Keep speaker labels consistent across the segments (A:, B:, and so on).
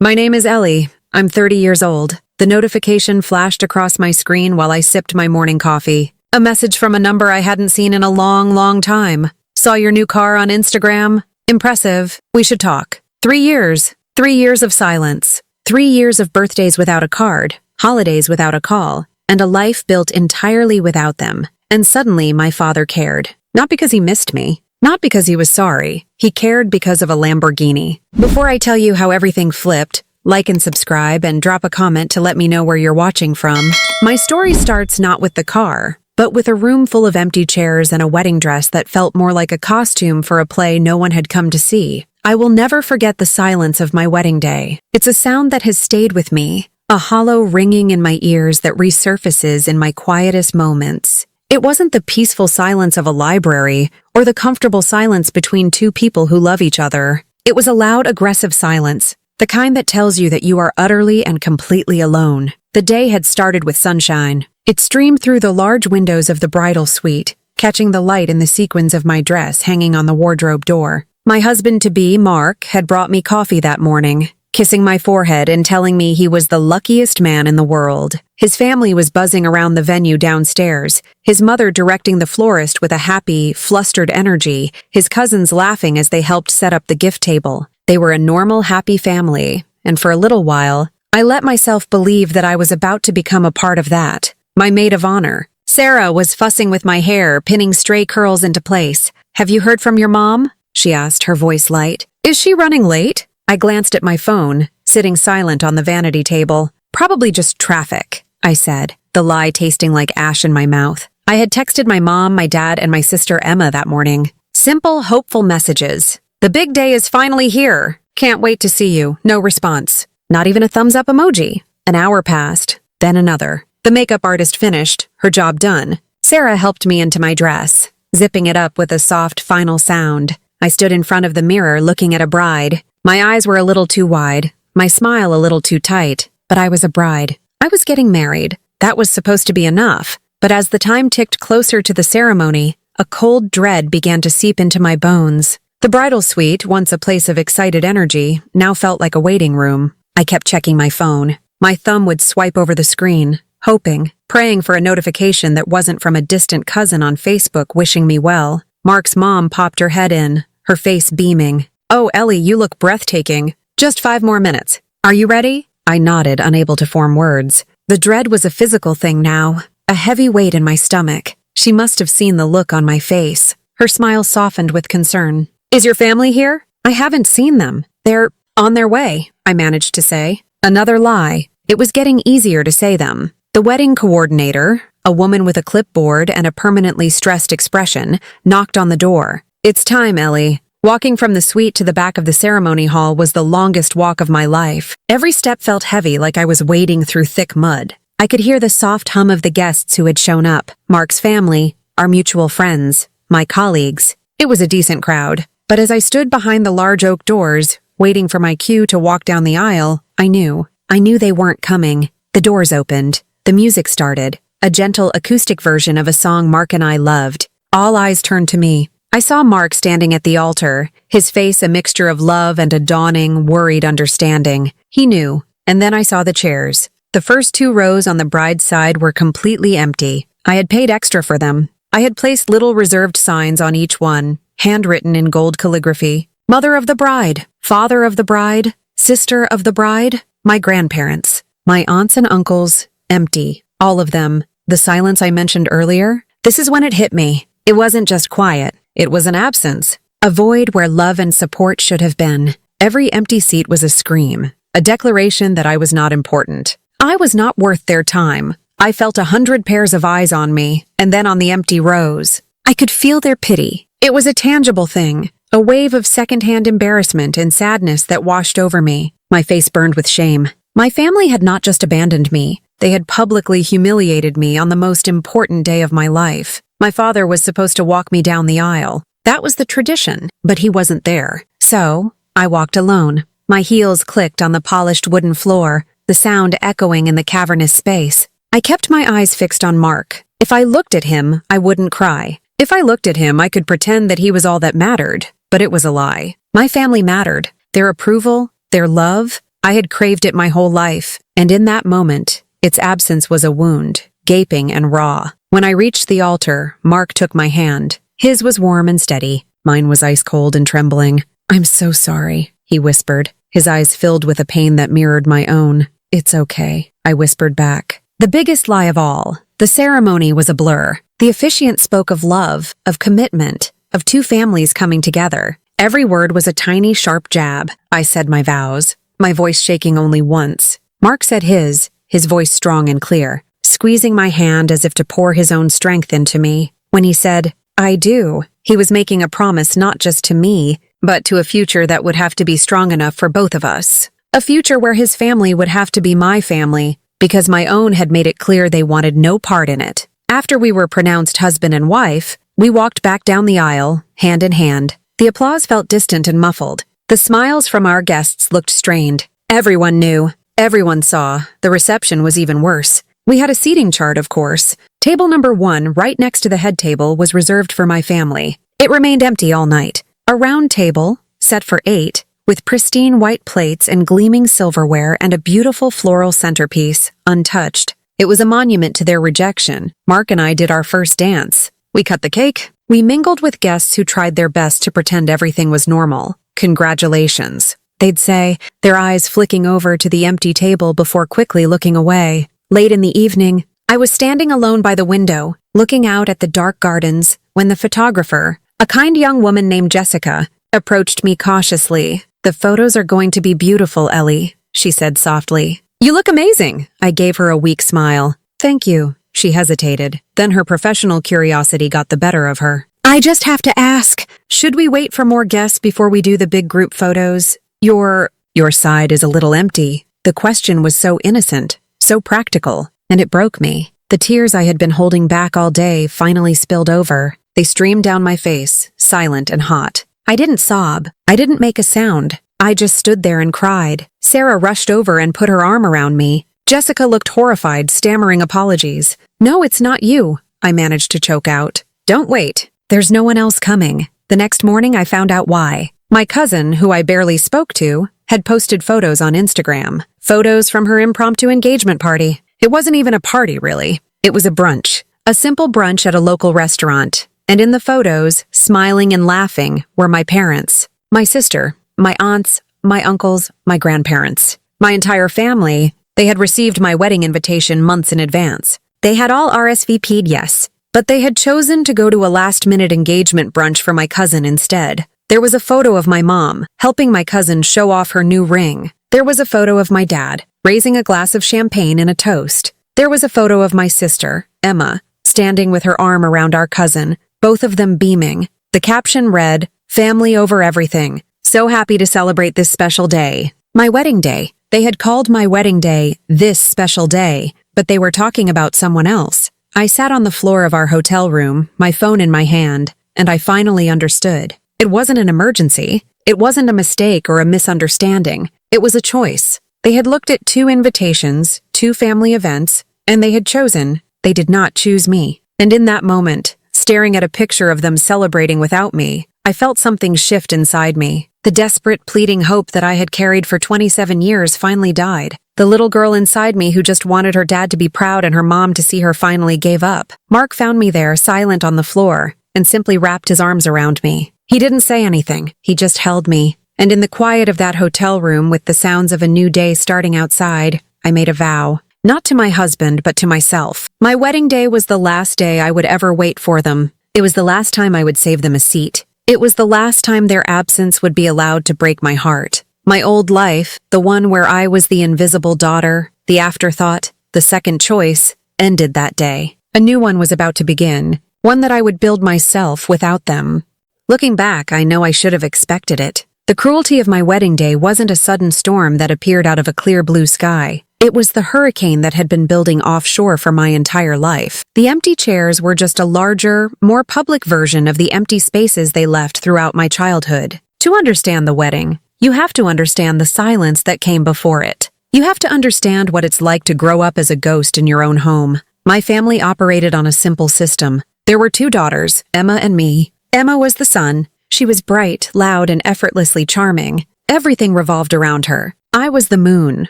A: My name is Ellie. I'm 30 years old. The notification flashed across my screen while I sipped my morning coffee. A message from a number I hadn't seen in a long, long time. Saw your new car on Instagram. Impressive. We should talk. 3 years. 3 years of silence. 3 years of birthdays without a card, holidays without a call, and a life built entirely without them. And suddenly my father cared. Not because he missed me. Not because he was sorry. He cared because of a Lamborghini. Before I tell you how everything flipped, like and subscribe and drop a comment to let me know where you're watching from. My story starts not with the car, but with a room full of empty chairs and a wedding dress that felt more like a costume for a play no one had come to see. I will never forget the silence of my wedding day. It's a sound that has stayed with me, a hollow ringing in my ears that resurfaces in my quietest moments. It wasn't the peaceful silence of a library or the comfortable silence between two people who love each other. It was a loud, aggressive silence, the kind that tells you that you are utterly and completely alone. The day had started with sunshine. It streamed through the large windows of the bridal suite, catching the light in the sequins of my dress hanging on the wardrobe door. My husband-to-be, Mark, had brought me coffee that morning, kissing my forehead and telling me he was the luckiest man in the world. His family was buzzing around the venue downstairs, his mother directing the florist with a happy, flustered energy, his cousins laughing as they helped set up the gift table. They were a normal, happy family, and for a little while, I let myself believe that I was about to become a part of that. My maid of honor. Sarah was fussing with my hair, pinning stray curls into place. "Have you heard from your mom?" she asked, her voice light. "Is she running late?" I glanced at my phone, sitting silent on the vanity table. "Probably just traffic," I said, the lie tasting like ash in my mouth. I had texted my mom, my dad, and my sister Emma that morning. Simple, hopeful messages. "The big day is finally here. Can't wait to see you." No response. Not even a thumbs-up emoji. An hour passed, then another. The makeup artist finished, her job done. Sarah helped me into my dress, zipping it up with a soft, final sound. I stood in front of the mirror looking at a bride. My eyes were a little too wide, my smile a little too tight, but I was a bride. I was getting married. That was supposed to be enough. But as the time ticked closer to the ceremony, a cold dread began to seep into my bones. The bridal suite, once a place of excited energy, now felt like a waiting room. I kept checking my phone. My thumb would swipe over the screen, hoping, praying for a notification that wasn't from a distant cousin on Facebook wishing me well. Mark's mom popped her head in, her face beaming. "Oh, Ellie, you look breathtaking. Just 5 more minutes. Are you ready?" I nodded, unable to form words. The dread was a physical thing now, a heavy weight in my stomach. She must have seen the look on my face. Her smile softened with concern. "Is your family here?" "I haven't seen them. They're on their way," I managed to say. Another lie. It was getting easier to say them. The wedding coordinator, a woman with a clipboard and a permanently stressed expression, knocked on the door. "It's time, Ellie." Walking from the suite to the back of the ceremony hall was the longest walk of my life. Every step felt heavy, like I was wading through thick mud. I could hear the soft hum of the guests who had shown up. Mark's family, our mutual friends, my colleagues. It was a decent crowd. But as I stood behind the large oak doors, waiting for my cue to walk down the aisle, I knew they weren't coming. The doors opened. The music started. A gentle acoustic version of a song Mark and I loved. All eyes turned to me. I saw Mark standing at the altar, his face a mixture of love and a dawning, worried understanding. He knew. And then I saw the chairs. The first 2 rows on the bride's side were completely empty. I had paid extra for them. I had placed little reserved signs on each one, handwritten in gold calligraphy. Mother of the bride, father of the bride, sister of the bride, my grandparents, my aunts and uncles, empty. All of them. The silence I mentioned earlier? This is when it hit me. It wasn't just quiet. It was an absence. A void where love and support should have been. Every empty seat was a scream. A declaration that I was not important. I was not worth their time. I felt 100 pairs of eyes on me, and then on the empty rows. I could feel their pity. It was a tangible thing. A wave of secondhand embarrassment and sadness that washed over me. My face burned with shame. My family had not just abandoned me. They had publicly humiliated me on the most important day of my life. My father was supposed to walk me down the aisle. That was the tradition, but he wasn't there. So, I walked alone. My heels clicked on the polished wooden floor, the sound echoing in the cavernous space. I kept my eyes fixed on Mark. If I looked at him, I wouldn't cry. If I looked at him, I could pretend that he was all that mattered. But it was a lie. My family mattered. Their approval, their love, I had craved it my whole life, and in that moment, its absence was a wound, gaping and raw. When I reached the altar, Mark took my hand. His was warm and steady. Mine was ice cold and trembling. "I'm so sorry," he whispered, his eyes filled with a pain that mirrored my own. "It's okay," I whispered back. The biggest lie of all. The ceremony was a blur. The officiant spoke of love, of commitment, of two families coming together. Every word was a tiny, sharp jab. I said my vows, my voice shaking only once. Mark said his voice strong and clear, squeezing my hand as if to pour his own strength into me. When he said, "I do," he was making a promise not just to me, but to a future that would have to be strong enough for both of us. A future where his family would have to be my family, because my own had made it clear they wanted no part in it. After we were pronounced husband and wife, we walked back down the aisle, hand in hand. The applause felt distant and muffled. The smiles from our guests looked strained. Everyone knew. Everyone saw. The reception was even worse. We had a seating chart, of course. Table number 1, right next to the head table, was reserved for my family. It remained empty all night. A round table, set for 8, with pristine white plates and gleaming silverware and a beautiful floral centerpiece, untouched. It was a monument to their rejection. Mark and I did our first dance. We cut the cake. We mingled with guests who tried their best to pretend everything was normal. "Congratulations," they'd say, their eyes flicking over to the empty table before quickly looking away. Late in the evening, I was standing alone by the window, looking out at the dark gardens, when the photographer, a kind young woman named Jessica, approached me cautiously. "The photos are going to be beautiful, Ellie," she said softly. "You look amazing." I gave her a weak smile. "Thank you." She hesitated. Then her professional curiosity got the better of her. "I just have to ask, should we wait for more guests before we do the big group photos? Your side is a little empty." The question was so innocent, so practical, and it broke me. The tears I had been holding back all day finally spilled over. They streamed down my face, silent and hot. I didn't sob. I didn't make a sound. I just stood there and cried. Sarah rushed over and put her arm around me. Jessica looked horrified, stammering apologies. "No, it's not you," I managed to choke out. "Don't wait. There's no one else coming." The next morning I found out why. My cousin, who I barely spoke to, had posted photos on Instagram. Photos from her impromptu engagement party. It wasn't even a party, really. It was a brunch. A simple brunch at a local restaurant. And in the photos, smiling and laughing, were my parents, my sister, my aunts, my uncles, my grandparents. My entire family. They had received my wedding invitation months in advance. They had all RSVP'd yes, but they had chosen to go to a last-minute engagement brunch for my cousin instead. There was a photo of my mom, helping my cousin show off her new ring. There was a photo of my dad, raising a glass of champagne in a toast. There was a photo of my sister, Emma, standing with her arm around our cousin, both of them beaming. The caption read, "Family over everything. So happy to celebrate this special day." My wedding day. They had called my wedding day this special day, but they were talking about someone else. I sat on the floor of our hotel room, my phone in my hand, and I finally understood. It wasn't an emergency. It wasn't a mistake or a misunderstanding. It was a choice. They had looked at 2 invitations, 2 family events, and they had chosen. They did not choose me. And in that moment, staring at a picture of them celebrating without me, I felt something shift inside me. The desperate, pleading hope that I had carried for 27 years finally died. The little girl inside me who just wanted her dad to be proud and her mom to see her finally gave up. Mark found me there, silent on the floor, and simply wrapped his arms around me. He didn't say anything. He just held me. And in the quiet of that hotel room, with the sounds of a new day starting outside, I made a vow. Not to my husband, but to myself. My wedding day was the last day I would ever wait for them. It was the last time I would save them a seat. It was the last time their absence would be allowed to break my heart. My old life, the one where I was the invisible daughter, the afterthought, the second choice, ended that day. A new one was about to begin, one that I would build myself without them. Looking back, I know I should have expected it. The cruelty of my wedding day wasn't a sudden storm that appeared out of a clear blue sky. It was the hurricane that had been building offshore for my entire life. The empty chairs were just a larger, more public version of the empty spaces they left throughout my childhood. To understand the wedding, you have to understand the silence that came before it. You have to understand what it's like to grow up as a ghost in your own home. My family operated on a simple system. There were 2 daughters, Emma and me. Emma was the son. She was bright, loud, and effortlessly charming. Everything revolved around her. I was the moon,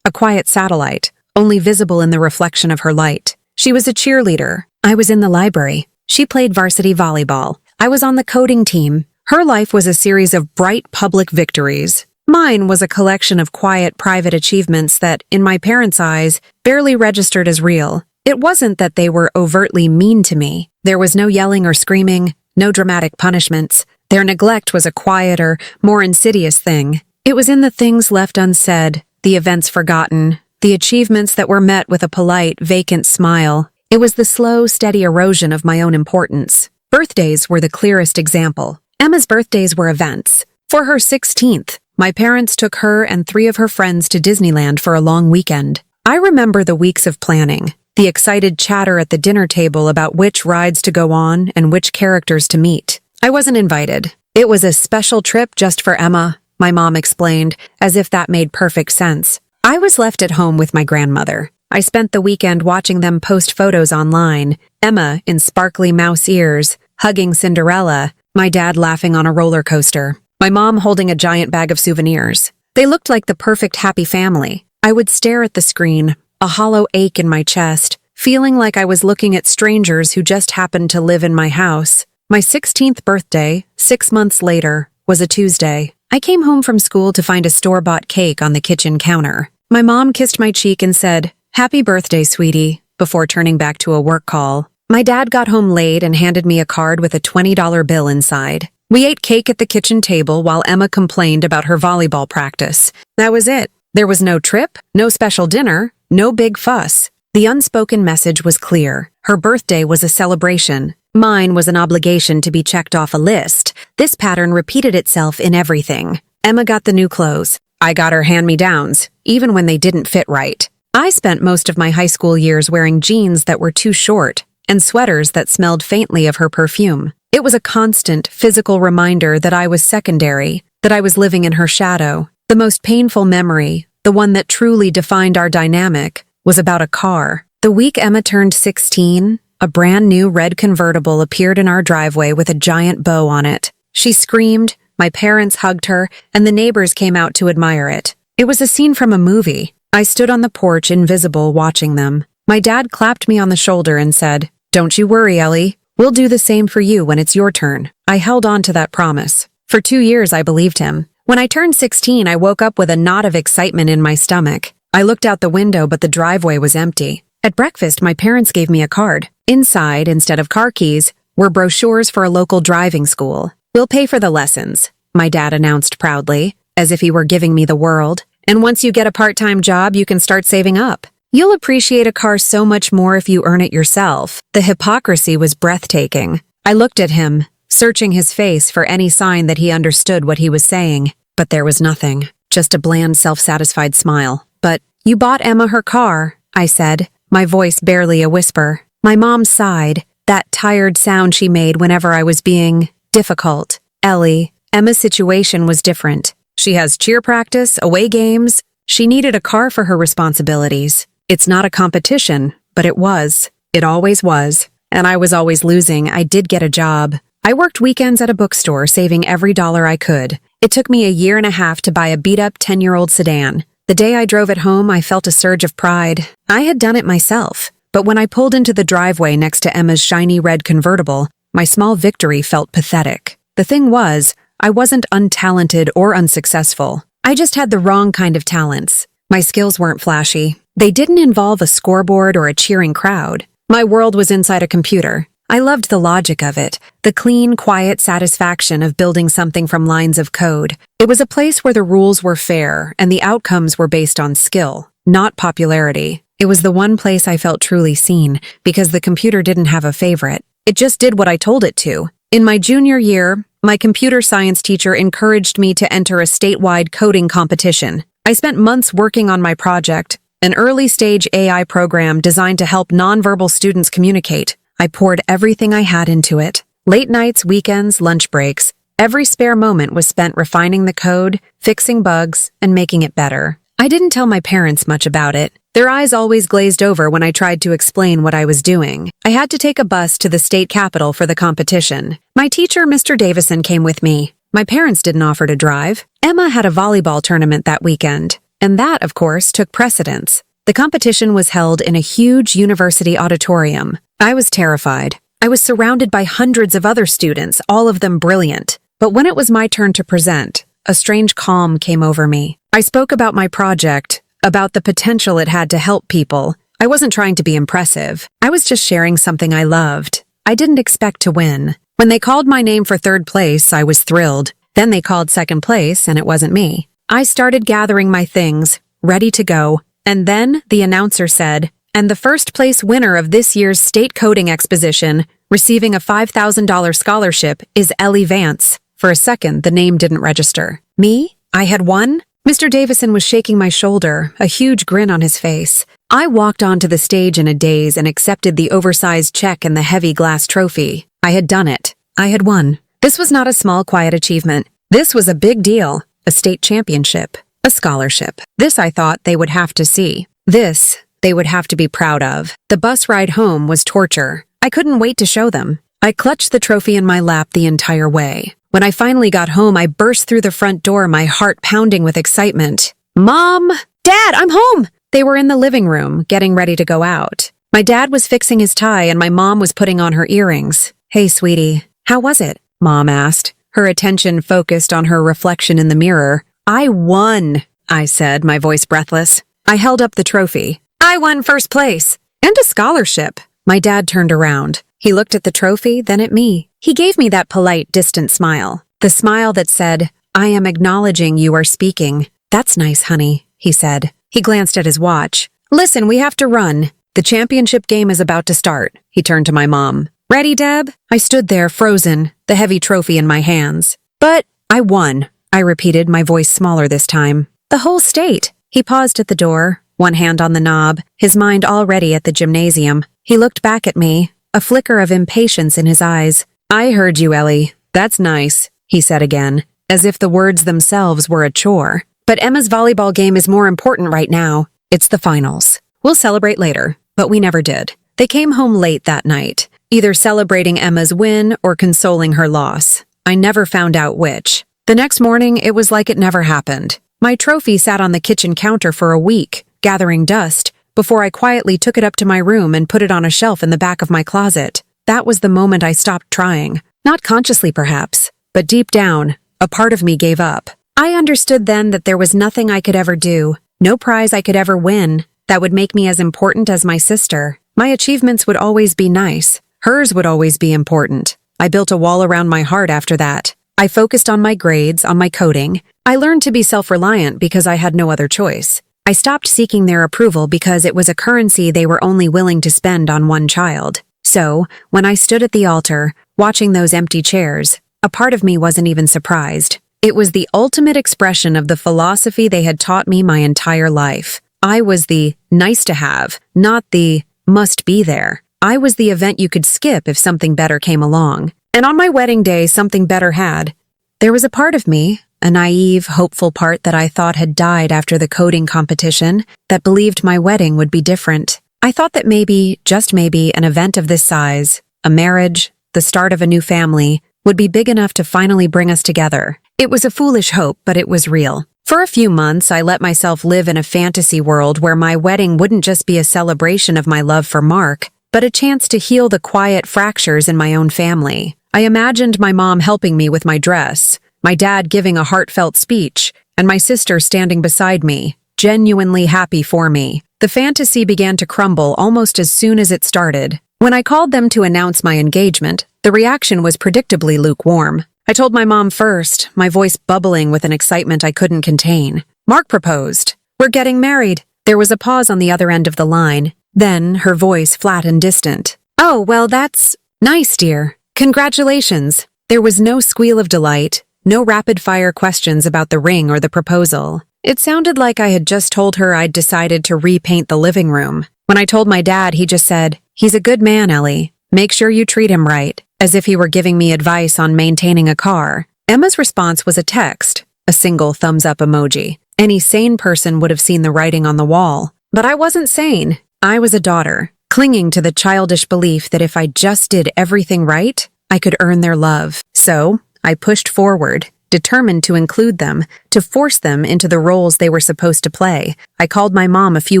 A: a quiet satellite, only visible in the reflection of her light. She was a cheerleader. I was in the library. She played varsity volleyball. I was on the coding team. Her life was a series of bright public victories. Mine was a collection of quiet private achievements that, in my parents' eyes, barely registered as real. It wasn't that they were overtly mean to me. There was no yelling or screaming, no dramatic punishments. Their neglect was a quieter, more insidious thing. It was in the things left unsaid, the events forgotten, the achievements that were met with a polite, vacant smile. It was the slow, steady erosion of my own importance. Birthdays were the clearest example. Emma's birthdays were events. For her 16th, my parents took her and 3 of her friends to Disneyland for a long weekend. I remember the weeks of planning, the excited chatter at the dinner table about which rides to go on and which characters to meet. I wasn't invited. It was a special trip just for Emma, my mom explained, as if that made perfect sense. I was left at home with my grandmother. I spent the weekend watching them post photos online, Emma in sparkly mouse ears, hugging Cinderella, my dad laughing on a roller coaster, my mom holding a giant bag of souvenirs. They looked like the perfect happy family. I would stare at the screen, a hollow ache in my chest, feeling like I was looking at strangers who just happened to live in my house. My 16th birthday, 6 months later, was a Tuesday. I came home from school to find a store-bought cake on the kitchen counter. My mom kissed my cheek and said, "Happy birthday, sweetie," before turning back to a work call. My dad got home late and handed me a card with a $20 bill inside. We ate cake at the kitchen table while Emma complained about her volleyball practice. That was it. There was no trip, no special dinner, no big fuss. The unspoken message was clear. Her birthday was a celebration. Mine was an obligation to be checked off a list. This pattern repeated itself in everything. Emma got the new clothes. I got her hand-me-downs, even when they didn't fit right. I spent most of my high school years wearing jeans that were too short and sweaters that smelled faintly of her perfume. It was a constant, physical reminder that I was secondary, that I was living in her shadow. The most painful memory, the one that truly defined our dynamic, was about a car. The week Emma turned 16, a brand new red convertible appeared in our driveway with a giant bow on it. She screamed, my parents hugged her, and the neighbors came out to admire it. It was a scene from a movie. I stood on the porch, invisible, watching them. My dad clapped me on the shoulder and said, "Don't you worry, Ellie. We'll do the same for you when it's your turn." I held on to that promise. For 2 years, I believed him. When I turned 16, I woke up with a knot of excitement in my stomach. I looked out the window, but the driveway was empty. At breakfast, my parents gave me a card. Inside, instead of car keys, were brochures for a local driving school. "We'll pay for the lessons," my dad announced proudly, as if he were giving me the world. "And once you get a part-time job, you can start saving up. You'll appreciate a car so much more if you earn it yourself." The hypocrisy was breathtaking. I looked at him, searching his face for any sign that he understood what he was saying. But there was nothing, just a bland, self-satisfied smile. "But you bought Emma her car," I said, my voice barely a whisper. My mom sighed, that tired sound she made whenever I was being difficult. "Ellie, Emma's situation was different. She has cheer practice, away games. She needed a car for her responsibilities. It's not a competition, but it was. It always was. And I was always losing. I did get a job. I worked weekends at a bookstore, saving every dollar I could. It took me a year and a half to buy a beat-up 10-year-old sedan. The day I drove it home, I felt a surge of pride. I had done it myself. But when I pulled into the driveway next to Emma's shiny red convertible, my small victory felt pathetic. The thing was, I wasn't untalented or unsuccessful. I just had the wrong kind of talents. My skills weren't flashy. They didn't involve a scoreboard or a cheering crowd. My world was inside a computer. I loved the logic of it, the clean, quiet satisfaction of building something from lines of code. It was a place where the rules were fair and the outcomes were based on skill, not popularity. It was the one place I felt truly seen, because the computer didn't have a favorite. It just did what I told it to. In my junior year, my computer science teacher encouraged me to enter a statewide coding competition. I spent months working on my project, an early-stage AI program designed to help nonverbal students communicate. I poured everything I had into it. Late nights, weekends, lunch breaks. Every spare moment was spent refining the code, fixing bugs, and making it better. I didn't tell my parents much about it. Their eyes always glazed over when I tried to explain what I was doing. I had to take a bus to the state capitol for the competition. My teacher, Mr. Davison, came with me. My parents didn't offer to drive. Emma had a volleyball tournament that weekend, And that, of course, took precedence. The competition was held in a huge university auditorium. I was terrified. I was surrounded by hundreds of other students, all of them brilliant. But when it was my turn to present, a strange calm came over me. I spoke about my project, about the potential it had to help people. I wasn't trying to be impressive. I was just sharing something I loved. I didn't expect to win. When they called my name for third place, I was thrilled. Then they called second place, and it wasn't me. I started gathering my things, ready to go, and then the announcer said, "And the first place winner of this year's state coding exposition, receiving a $5,000 scholarship, is Ellie Vance." For a second, the name didn't register. Me? I had won? Mr. Davison was shaking my shoulder, a huge grin on his face. I walked onto the stage in a daze and accepted the oversized check and the heavy glass trophy. I had done it. I had won. This was not a small, quiet achievement. This was a big deal. A state championship. A scholarship. This I thought they would have to see. This they would have to be proud of. The bus ride home was torture. I couldn't wait to show them. I clutched the trophy in my lap the entire way. When I finally got home, I burst through the front door, my heart pounding with excitement. "Mom! Dad, I'm home!" They were in the living room, getting ready to go out. My dad was fixing his tie and my mom was putting on her earrings. "Hey, sweetie, how was it?" Mom asked, her attention focused on her reflection in the mirror. "I won," I said, my voice breathless. I held up the trophy. "I won first place. And a scholarship." My dad turned around. He looked at the trophy, then at me. He gave me that polite, distant smile. The smile that said, "I am acknowledging you are speaking." "That's nice, honey," he said. He glanced at his watch. "Listen, we have to run. The championship game is about to start." He turned to my mom. "Ready, Deb?" I stood there, frozen, the heavy trophy in my hands. "But I won," I repeated, my voice smaller this time. "The whole state." He paused at the door, one hand on the knob, his mind already at the gymnasium. He looked back at me, a flicker of impatience in his eyes. "I heard you, Ellie. That's nice," he said again, as if the words themselves were a chore. "But Emma's volleyball game is more important right now. It's the finals. We'll celebrate later." But we never did. They came home late that night, either celebrating Emma's win or consoling her loss. I never found out which. The next morning, it was like it never happened. My trophy sat on the kitchen counter for a week, gathering dust, before I quietly took it up to my room and put it on a shelf in the back of my closet. That was the moment I stopped trying. Not consciously, perhaps, but deep down, a part of me gave up. I understood then that there was nothing I could ever do, no prize I could ever win, that would make me as important as my sister. My achievements would always be nice. Hers would always be important. I built a wall around my heart after that. I focused on my grades, on my coding. I learned to be self-reliant because I had no other choice. I stopped seeking their approval because it was a currency they were only willing to spend on one child. So, when I stood at the altar, watching those empty chairs, a part of me wasn't even surprised. It was the ultimate expression of the philosophy they had taught me my entire life. I was the nice to have, not the must be there. I was the event you could skip if something better came along. And on my wedding day, something better had. There was a part of me, a naive, hopeful part that I thought had died after the coding competition, that believed my wedding would be different. I thought that maybe, just maybe, an event of this size, a marriage, the start of a new family, would be big enough to finally bring us together. It was a foolish hope, but it was real. For a few months, I let myself live in a fantasy world where my wedding wouldn't just be a celebration of my love for Mark, but a chance to heal the quiet fractures in my own family. I imagined my mom helping me with my dress, my dad giving a heartfelt speech, and my sister standing beside me, genuinely happy for me. The fantasy began to crumble almost as soon as it started. When I called them to announce my engagement, the reaction was predictably lukewarm. I told my mom first, my voice bubbling with an excitement I couldn't contain. "Mark proposed. We're getting married." There was a pause on the other end of the line. Then, her voice flat and distant. "Oh, well, that's nice, dear. Congratulations." There was no squeal of delight, no rapid-fire questions about the ring or the proposal. It sounded like I had just told her I'd decided to repaint the living room. When I told my dad, he just said, "He's a good man, Ellie. Make sure you treat him right," as if he were giving me advice on maintaining a car. Emma's response was a text, a single thumbs-up emoji. Any sane person would have seen the writing on the wall. But I wasn't sane. I was a daughter, clinging to the childish belief that if I just did everything right, I could earn their love. So, I pushed forward, determined to include them, to force them into the roles they were supposed to play. I called my mom a few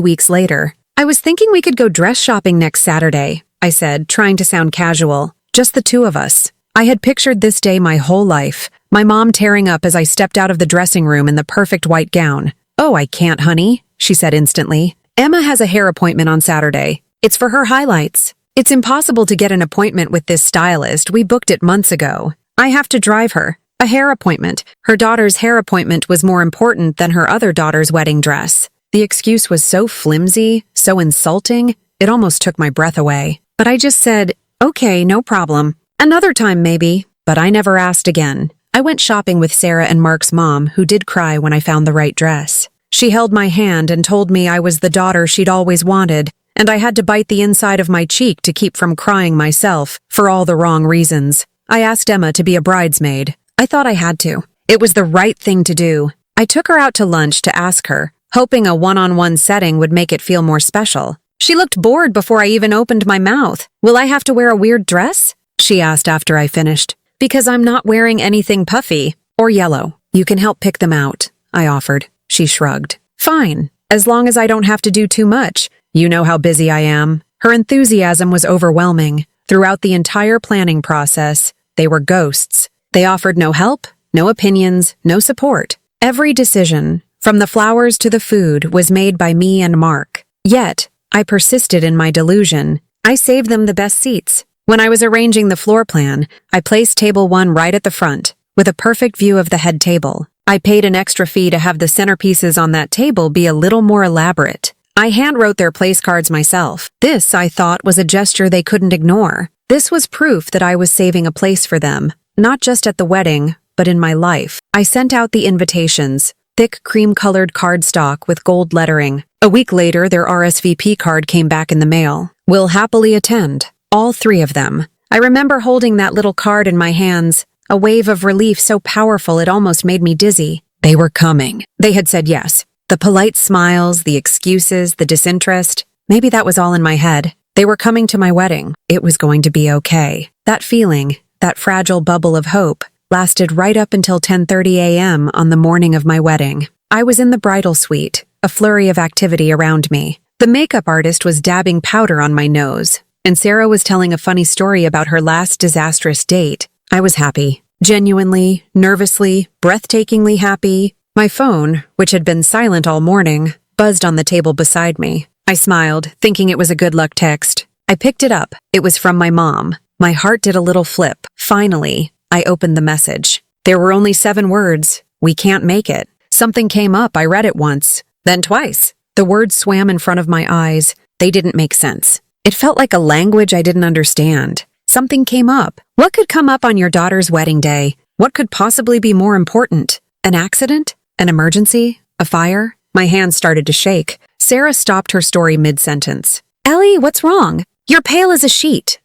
A: weeks later. "I was thinking we could go dress shopping next Saturday," I said, trying to sound casual. Just the two of us. I had pictured this day my whole life. My mom tearing up as I stepped out of the dressing room in the perfect white gown. "Oh, I can't, honey," she said instantly. "Emma has a hair appointment on Saturday. It's for her highlights. It's impossible to get an appointment with this stylist. We booked it months ago. I have to drive her. A hair appointment. Her daughter's hair appointment was more important than her other daughter's wedding dress." The excuse was so flimsy, so insulting, it almost took my breath away. But I just said, "Okay, no problem. Another time maybe." But I never asked again. I went shopping with Sarah and Mark's mom, who did cry when I found the right dress. She held my hand and told me I was the daughter she'd always wanted, and I had to bite the inside of my cheek to keep from crying myself for all the wrong reasons. I asked Emma to be a bridesmaid. I thought I had to. It was the right thing to do. I took her out to lunch to ask her, hoping a one-on-one setting would make it feel more special. She looked bored before I even opened my mouth. "Will I have to wear a weird dress?" she asked after I finished. "Because I'm not wearing anything puffy or yellow. You can help pick them out," I offered. She shrugged. "Fine, as long as I don't have to do too much. You know how busy I am." Her enthusiasm was overwhelming. Throughout the entire planning process, they were ghosts. They offered no help, no opinions, no support. Every decision, from the flowers to the food, was made by me and Mark. Yet, I persisted in my delusion. I saved them the best seats. When I was arranging the floor plan, I placed table 1 right at the front, with a perfect view of the head table. I paid an extra fee to have the centerpieces on that table be a little more elaborate. I handwrote their place cards myself. This, I thought, was a gesture they couldn't ignore. This was proof that I was saving a place for them, not just at the wedding, but in my life. I sent out the invitations, thick cream-colored cardstock with gold lettering. A week later, their RSVP card came back in the mail. "Will happily attend." All 3 of them. I remember holding that little card in my hands, a wave of relief so powerful it almost made me dizzy. They were coming. They had said yes. The polite smiles, the excuses, the disinterest. Maybe that was all in my head. They were coming to my wedding. It was going to be okay. That feeling, that fragile bubble of hope, lasted right up until 10:30 a.m. on the morning of my wedding. I was in the bridal suite, a flurry of activity around me. The makeup artist was dabbing powder on my nose, and Sarah was telling a funny story about her last disastrous date. I was happy. Genuinely, nervously, breathtakingly happy. My phone, which had been silent all morning, buzzed on the table beside me. I smiled, thinking it was a good luck text. I picked it up. It was from my mom. My heart did a little flip. Finally, I opened the message. There were only 7 words. "We can't make it." Something came up. I read it once, then twice. The words swam in front of my eyes. They didn't make sense. It felt like a language I didn't understand. Something came up. What could come up on your daughter's wedding day? What could possibly be more important? An accident? An emergency? A fire? My hands started to shake. Sarah stopped her story mid-sentence. "Ellie, what's wrong? You're pale as a sheet.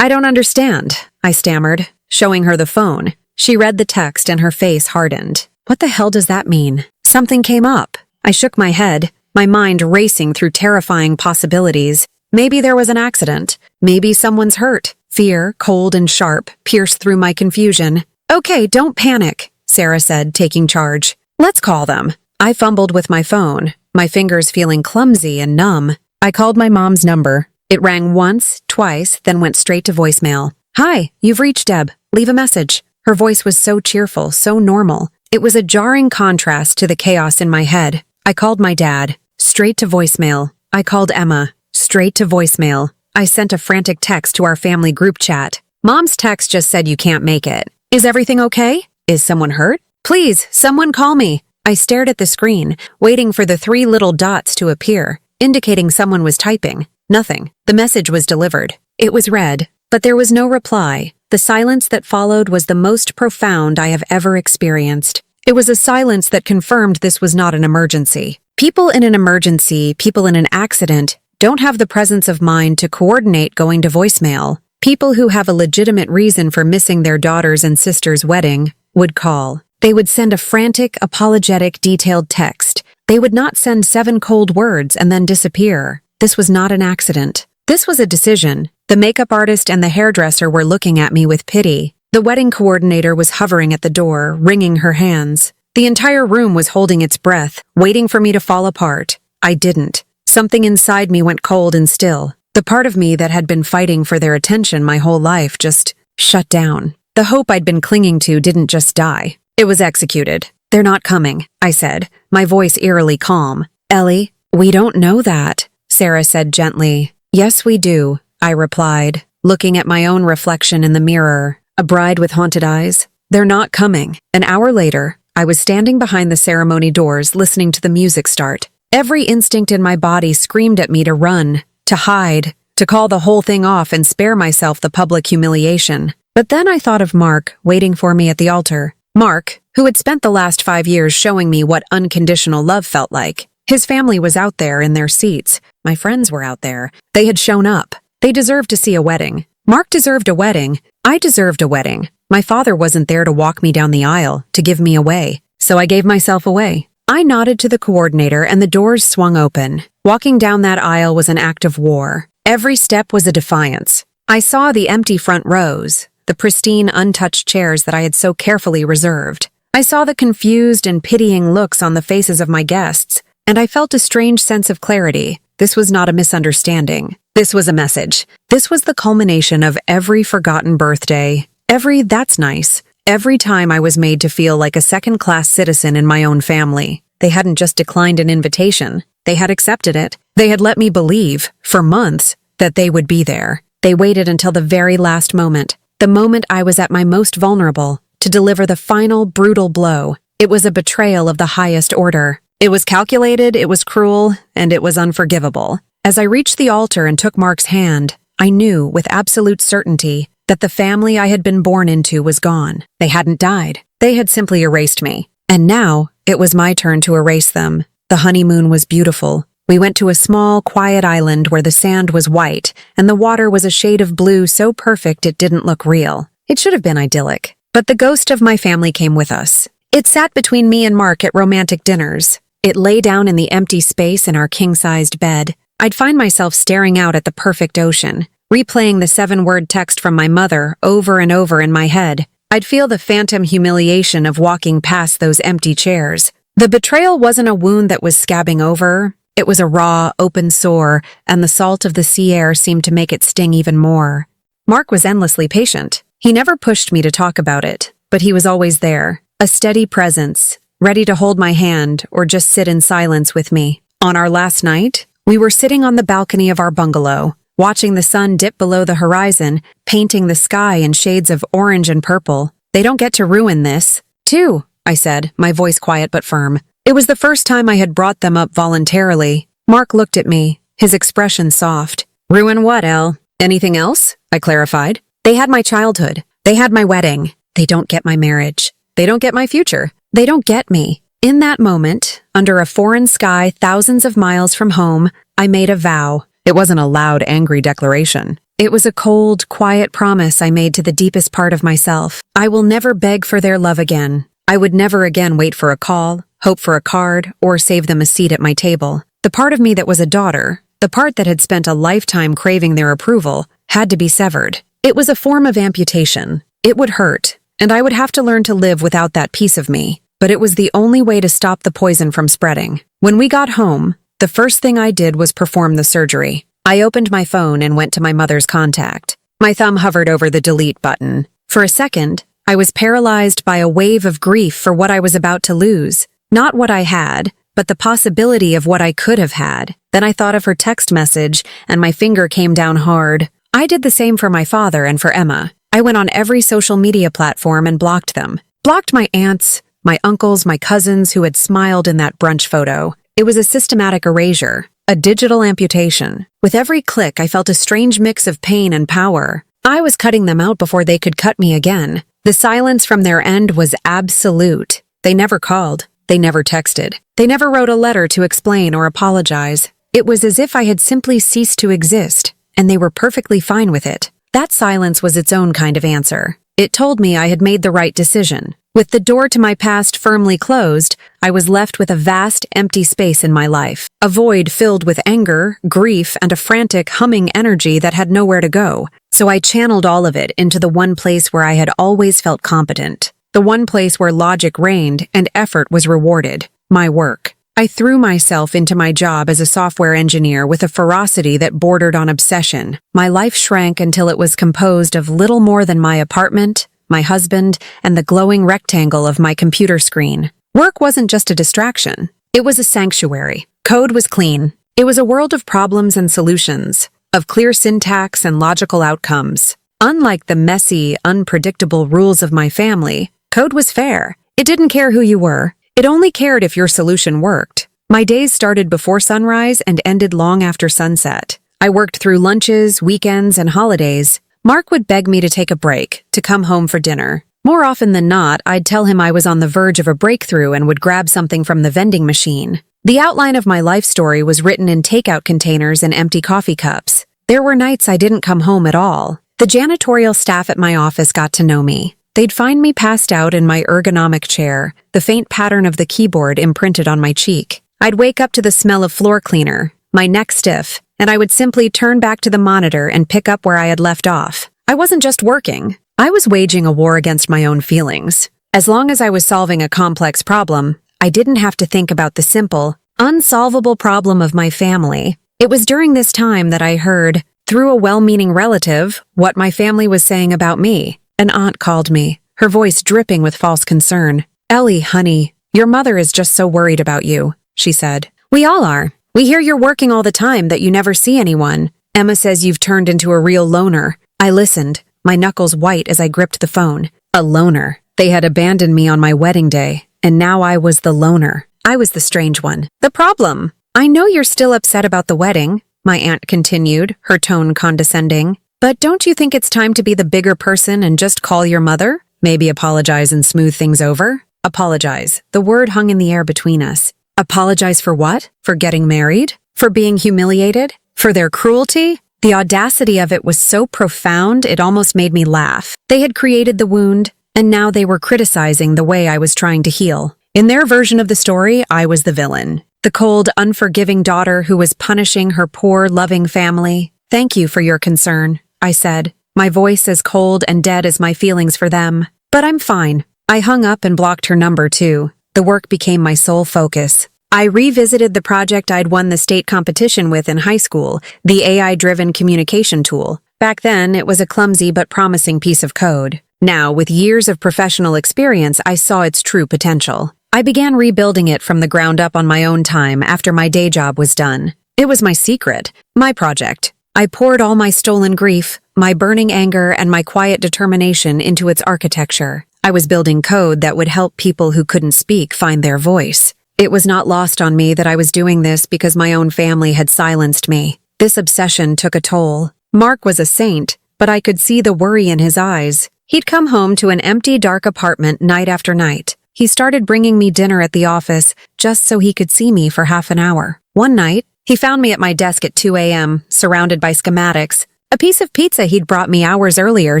A: I don't understand," I stammered, showing her the phone. She read the text and her face hardened. What the hell does that mean? Something came up. I shook my head, my mind racing through terrifying possibilities. Maybe there was an accident. Maybe someone's hurt. Fear, cold and sharp, pierced through my confusion. "Okay, don't panic," Sarah said, taking charge. "Let's call them." I fumbled with my phone, my fingers feeling clumsy and numb. I called my mom's number. It rang once, twice, then went straight to voicemail. "Hi, you've reached Deb. Leave a message." Her voice was so cheerful, so normal. It was a jarring contrast to the chaos in my head. I called my dad. Straight to voicemail. I called Emma. Straight to voicemail. I sent a frantic text to our family group chat. Mom's text just said you can't make it. "Is everything okay? Is someone hurt? Please, someone call me." I stared at the screen, waiting for the 3 little dots to appear, indicating someone was typing. Nothing. The message was delivered. It was read, but there was no reply. The silence that followed was the most profound I have ever experienced. It was a silence that confirmed this was not an emergency. People in an emergency, people in an accident, don't have the presence of mind to coordinate going to voicemail. People who have a legitimate reason for missing their daughter's and sister's wedding would call. They would send a frantic, apologetic, detailed text. They would not send 7 cold words and then disappear. This was not an accident. This was a decision. The makeup artist and the hairdresser were looking at me with pity. The wedding coordinator was hovering at the door, wringing her hands. The entire room was holding its breath, waiting for me to fall apart. I didn't. Something inside me went cold and still. The part of me that had been fighting for their attention my whole life just shut down. The hope I'd been clinging to didn't just die. It was executed. "They're not coming," I said, my voice eerily calm. "Ellie, we don't know that," Sarah said gently. "Yes, we do," I replied, looking at my own reflection in the mirror, a bride with haunted eyes. "They're not coming." An hour later, I was standing behind the ceremony doors listening to the music start. Every instinct in my body screamed at me to run, to hide, to call the whole thing off and spare myself the public humiliation. But then I thought of Mark waiting for me at the altar. Mark, who had spent the last 5 years showing me what unconditional love felt like. His family was out there in their seats. My friends were out there. They had shown up. They deserved to see a wedding. Mark deserved a wedding. I deserved a wedding. My father wasn't there to walk me down the aisle, to give me away. So I gave myself away. I nodded to the coordinator and the doors swung open. Walking down that aisle was an act of war. Every step was a defiance. I saw the empty front rows, the pristine, untouched chairs that I had so carefully reserved. I saw the confused and pitying looks on the faces of my guests, and I felt a strange sense of clarity. This was not a misunderstanding. This was a message. This was the culmination of every forgotten birthday, every "that's nice," every time I was made to feel like a second-class citizen in my own family. They hadn't just declined an invitation. They had accepted it. They had let me believe, for months, that they would be there. They waited until the very last moment, the moment I was at my most vulnerable, to deliver the final, brutal blow. It was a betrayal of the highest order. It was calculated, it was cruel, and it was unforgivable. As I reached the altar and took Mark's hand, I knew, with absolute certainty, that the family I had been born into was gone. They hadn't died. They had simply erased me. And now, it was my turn to erase them. The honeymoon was beautiful. We went to a small, quiet island where the sand was white, and the water was a shade of blue so perfect it didn't look real. It should have been idyllic. But the ghost of my family came with us. It sat between me and Mark at romantic dinners. It lay down in the empty space in our king-sized bed. I'd find myself staring out at the perfect ocean, replaying the 7-word text from my mother over and over in my head. I'd feel the phantom humiliation of walking past those empty chairs. The betrayal wasn't a wound that was scabbing over. It was a raw, open sore, and the salt of the sea air seemed to make it sting even more. Mark was endlessly patient. He never pushed me to talk about it, but he was always there, a steady presence, ready to hold my hand or just sit in silence with me. On our last night, we were sitting on the balcony of our bungalow, watching the sun dip below the horizon, painting the sky in shades of orange and purple. "They don't get to ruin this." "Too," I said, my voice quiet but firm. It was the first time I had brought them up voluntarily. Mark looked at me, his expression soft. "Ruin what, Elle? Anything else?" I clarified. "They had my childhood. They had my wedding. They don't get my marriage. They don't get my future. They don't get me." In that moment, under a foreign sky thousands of miles from home, I made a vow. It wasn't a loud, angry declaration. It was a cold, quiet promise I made to the deepest part of myself. I will never beg for their love again. I would never again wait for a call, hope for a card, or save them a seat at my table. The part of me that was a daughter, the part that had spent a lifetime craving their approval, had to be severed. It was a form of amputation. It would hurt, and I would have to learn to live without that piece of me. But it was the only way to stop the poison from spreading. When we got home, the first thing I did was perform the surgery. I opened my phone and went to my mother's contact. My thumb hovered over the delete button. For a second, I was paralyzed by a wave of grief for what I was about to lose. Not what I had, but the possibility of what I could have had. Then I thought of her text message, and my finger came down hard. I did the same for my father and for Emma. I went on every social media platform and blocked them. Blocked my aunts, my uncles, my cousins who had smiled in that brunch photo. It was a systematic erasure, a digital amputation. With every click, I felt a strange mix of pain and power. I was cutting them out before they could cut me again. The silence from their end was absolute. They never called. They never texted. They never wrote a letter to explain or apologize. It was as if I had simply ceased to exist, and they were perfectly fine with it. That silence was its own kind of answer. It told me I had made the right decision. With the door to my past firmly closed, I was left with a vast, empty space in my life. A void filled with anger, grief, and a frantic, humming energy that had nowhere to go. So I channeled all of it into the one place where I had always felt competent. The one place where logic reigned and effort was rewarded. My work. I threw myself into my job as a software engineer with a ferocity that bordered on obsession. My life shrank until it was composed of little more than my apartment, my husband, and the glowing rectangle of my computer screen. Work wasn't just a distraction. It was a sanctuary. Code was clean. It was a world of problems and solutions, of clear syntax and logical outcomes. Unlike the messy, unpredictable rules of my family, code was fair. It didn't care who you were. It only cared if your solution worked. My days started before sunrise and ended long after sunset. I worked through lunches, weekends, and holidays. Mark would beg me to take a break, to come home for dinner. More often than not, I'd tell him I was on the verge of a breakthrough and would grab something from the vending machine. The outline of my life story was written in takeout containers and empty coffee cups. There were nights I didn't come home at all. The janitorial staff at my office got to know me. They'd find me passed out in my ergonomic chair, the faint pattern of the keyboard imprinted on my cheek. I'd wake up to the smell of floor cleaner, my neck stiff, and I would simply turn back to the monitor and pick up where I had left off. I wasn't just working. I was waging a war against my own feelings. As long as I was solving a complex problem, I didn't have to think about the simple, unsolvable problem of my family. It was during this time that I heard, through a well-meaning relative, what my family was saying about me. An aunt called me, her voice dripping with false concern. "Ellie, honey, your mother is just so worried about you," she said. "We all are. We hear you're working all the time, that you never see anyone. Emma says you've turned into a real loner." I listened, my knuckles white as I gripped the phone. A loner. They had abandoned me on my wedding day, and now I was the loner. I was the strange one. "The problem. I know you're still upset about the wedding," my aunt continued, her tone condescending. "But don't you think it's time to be the bigger person and just call your mother? Maybe apologize and smooth things over?" Apologize. The word hung in the air between us. Apologize for what? For getting married? For being humiliated? For their cruelty? The audacity of it was so profound it almost made me laugh. They had created the wound, and now they were criticizing the way I was trying to heal. In their version of the story, I was the villain. The cold, unforgiving daughter who was punishing her poor, loving family. "Thank you for your concern," I said, my voice as cold and dead as my feelings for them. "But I'm fine." I hung up and blocked her number, too. The work became my sole focus. I revisited the project I'd won the state competition with in high school, the AI-driven communication tool. Back then, it was a clumsy but promising piece of code. Now, with years of professional experience, I saw its true potential. I began rebuilding it from the ground up on my own time after my day job was done. It was my secret, my project. I poured all my stolen grief, my burning anger, and my quiet determination into its architecture. I was building code that would help people who couldn't speak find their voice. It was not lost on me that I was doing this because my own family had silenced me. This obsession took a toll. Mark was a saint, but I could see the worry in his eyes. He'd come home to an empty, dark apartment night after night. He started bringing me dinner at the office just so he could see me for half an hour. One night, he found me at my desk at 2 a.m., surrounded by schematics. A piece of pizza he'd brought me hours earlier